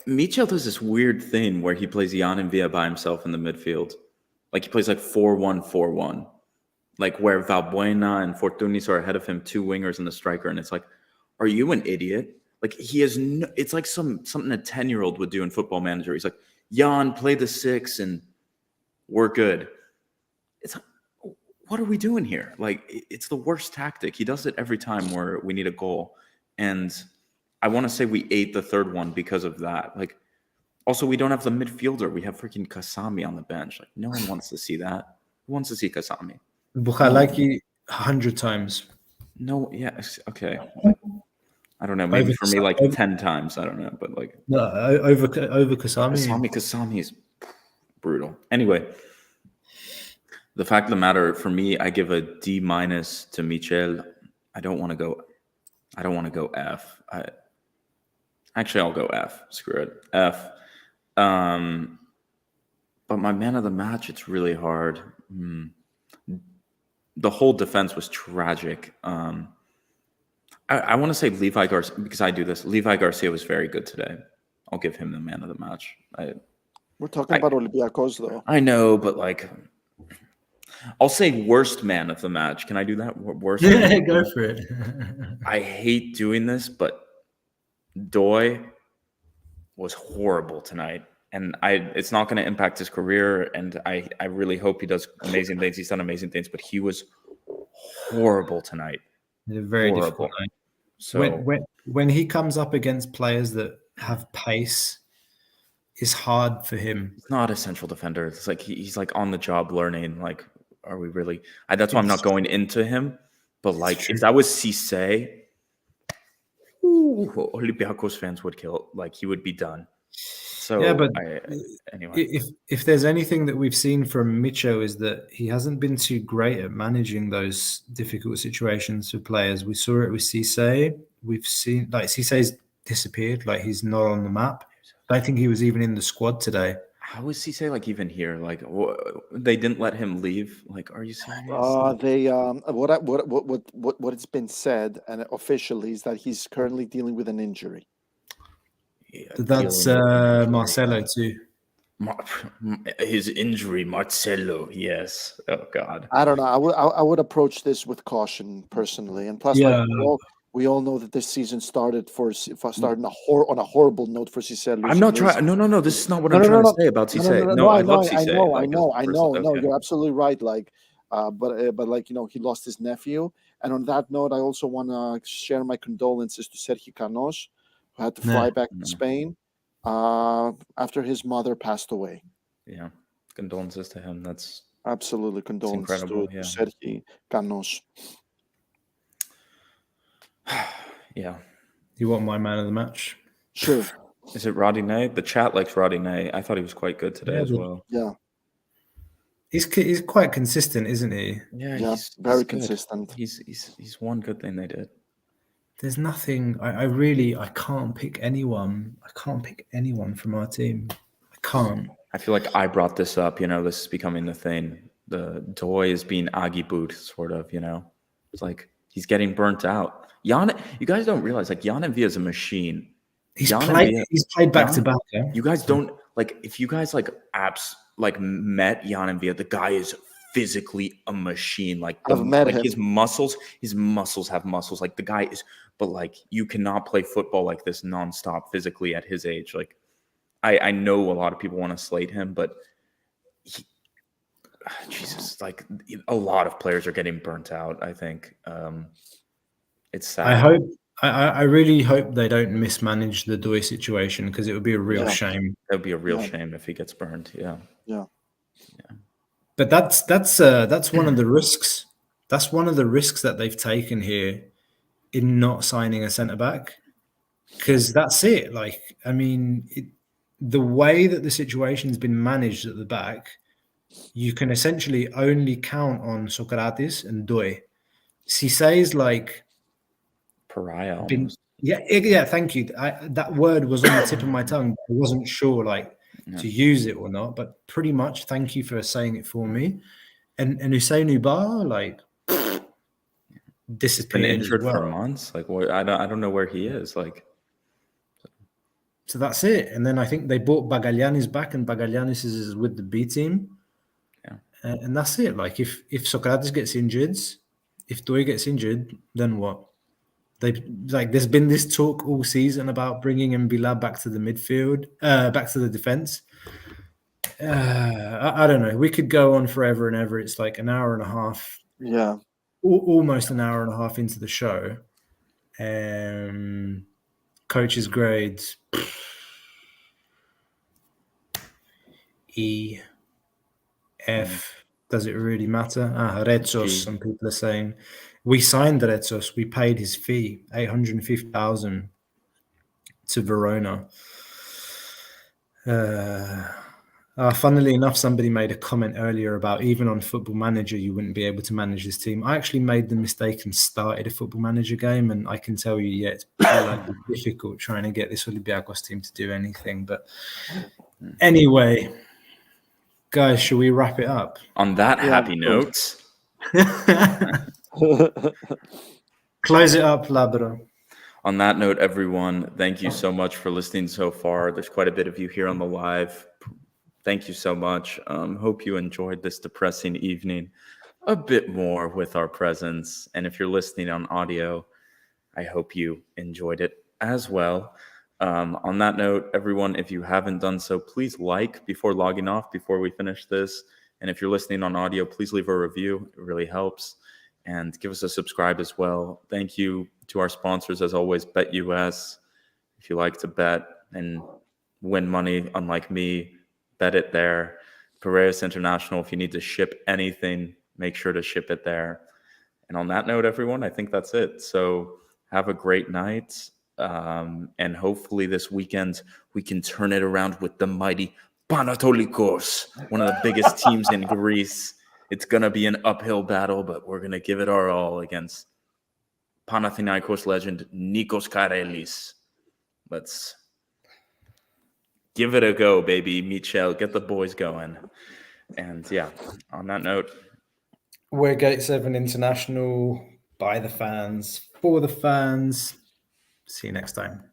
Michel does this weird thing where he plays Jan and Villa by himself in the midfield. Like he plays like 4-1-4-1. Like where Valbuena and Fortunis are ahead of him, 2 wingers and the striker. And it's like, are you an idiot? Like he has no, it's like something a 10-year-old would do in Football Manager. He's like, Jan, play the 6 and we're good. It's like, what are we doing here? Like it's the worst tactic. He does it every time where we need a goal. And I want to say we ate the third one because of that. Like, also, we don't have the midfielder. We have freaking Kasami on the bench. Like, no one wants to see that. Who wants to see Kasami? Bukhalaki 100 times. No, yes, okay. I don't know. Maybe for me, like 10 times. I don't know, but like no, over Kasami. Kasami is brutal. Anyway, the fact of the matter for me, I give a D- to Michel. I don't want to go F. Actually, I'll go F. Screw it. F. But my man of the match, it's really hard. The whole defense was tragic. I want to say Levi Garcia, because I do this. Levi Garcia was very good today. I'll give him the man of the match. We're talking about Olympiakos, though. I know, but like, I'll say worst man of the match. Can I do that? Worst. Yeah, go for it. I hate doing this, but Doi was horrible tonight. And it's not going to impact his career. And I really hope he does amazing things. He's done amazing things, but he was horrible tonight. Very difficult night. So when he comes up against players that have pace, it's hard for him. He's not a central defender. It's like he's like on the job learning. Like, are we really? That's why I'm not going into him. But like, if that was Cisse, Olympiakos fans would kill. Like, he would be done. So yeah, but anyway, if there's anything that we've seen from Micho is that he hasn't been too great at managing those difficult situations for players. We saw it with Cisse. We've seen like Cisse's disappeared. Like he's not on the map. I think he was even in the squad today. How is Cisse like even here? Like they didn't let him leave. Like, are you serious? What it's been said and officially is that he's currently dealing with an injury. Yeah, that's Marcelo too. His injury, Marcelo. Yes. Oh God. I don't know. I would approach this with caution personally, and plus, yeah. like, we all know that this season started on a horrible note for Cisse. I'm not trying. No. This is not what I'm trying to say about Cisse. No, I love Cisse. I know. No, you're absolutely right. Like, but like he lost his nephew. And on that note, I also want to share my condolences to Sergio Canos, who had to fly back to Spain after his mother passed away. Yeah, condolences to him. That's absolutely condolences to Sergio Canos. Yeah. You want my man of the match? Sure. Is it Roddy Nay? The chat likes Roddy Nay. I thought he was quite good today as well. Yeah. He's quite consistent, isn't he? Yeah, he's very consistent. He's one good thing they did. There's nothing. I can't pick anyone. I can't pick anyone from our team. I can't. I feel like I brought this up. This is becoming the thing. The Doi is being Aggie boot, sort of. It's like he's getting burnt out. Jan, you guys don't realize like Jan and Villa is a machine. He's played back to back. Yeah? You guys don't like if you guys like met Jan and Villa, the guy is physically a machine. Like I've met him. His muscles have muscles. Like the guy is, but like you cannot play football like this nonstop physically at his age. Like I know a lot of people want to slate him, but Jesus, like a lot of players are getting burnt out. I think it's sad. I really hope they don't mismanage the Doi situation, because it would be a real Yeah. shame. That would be a real Yeah. shame if he gets burned. Yeah. But that's one of the risks. That's one of the risks that they've taken here in not signing a centre back, because that's it. Like, I mean, the way that the situation's been managed at the back, you can essentially only count on Socrates and Doi. Cissé's like Pariah been, almost. yeah. Thank you. That word was on the tip of my tongue. I wasn't sure to use it or not, but pretty much. Thank you for saying it for me. And Hussein Ubar, like, Been disappeared as injured for well. months. Like, what? I don't know where he is. Like, So that's it. And then I think they bought Bagaglianis back, and Bagaglianis is with the B team. Yeah. And that's it. Like, if Socrates gets injured, if Doi gets injured, then what? There's been this talk all season about bringing Mbila back to the midfield, back to the defense. I don't know. We could go on forever and ever. It's like an hour and a half. Yeah. Almost an hour and a half into the show. Coach's grades E, F. Does it really matter? Retsos, G. some people are saying. We signed Retsos. We paid his fee, 850,000 to Verona. Funnily enough, somebody made a comment earlier about even on Football Manager, you wouldn't be able to manage this team. I actually made the mistake and started a Football Manager game, and I can tell you, it's bloody difficult trying to get this Olympiakos team to do anything. But anyway, guys, should we wrap it up? On that happy note, Close it up, Labra. on that note, everyone, thank you so much for listening so far. There's quite a bit of you here on the live. Thank you so much. Hope you enjoyed this depressing evening a bit more with our presence. And if you're listening on audio, I hope you enjoyed it as well. On that note, everyone, if you haven't done so, please like before logging off, before we finish this. And if you're listening on audio, please leave a review. It really helps. And give us a subscribe as well. Thank you to our sponsors, as always, BetUS. If you like to bet and win money, unlike me, bet it there. Piraeus International, if you need to ship anything, make sure to ship it there. And on that note, everyone, I think that's it. So have a great night. And hopefully this weekend we can turn it around with the mighty Panatolikos, one of the biggest teams in Greece. It's going to be an uphill battle, but we're going to give it our all against Panathinaikos legend Nikos Karelis. Let's give it a go, baby. Michel, get the boys going. And yeah, on that note, we're Gate 7 International, by the fans, for the fans. See you next time.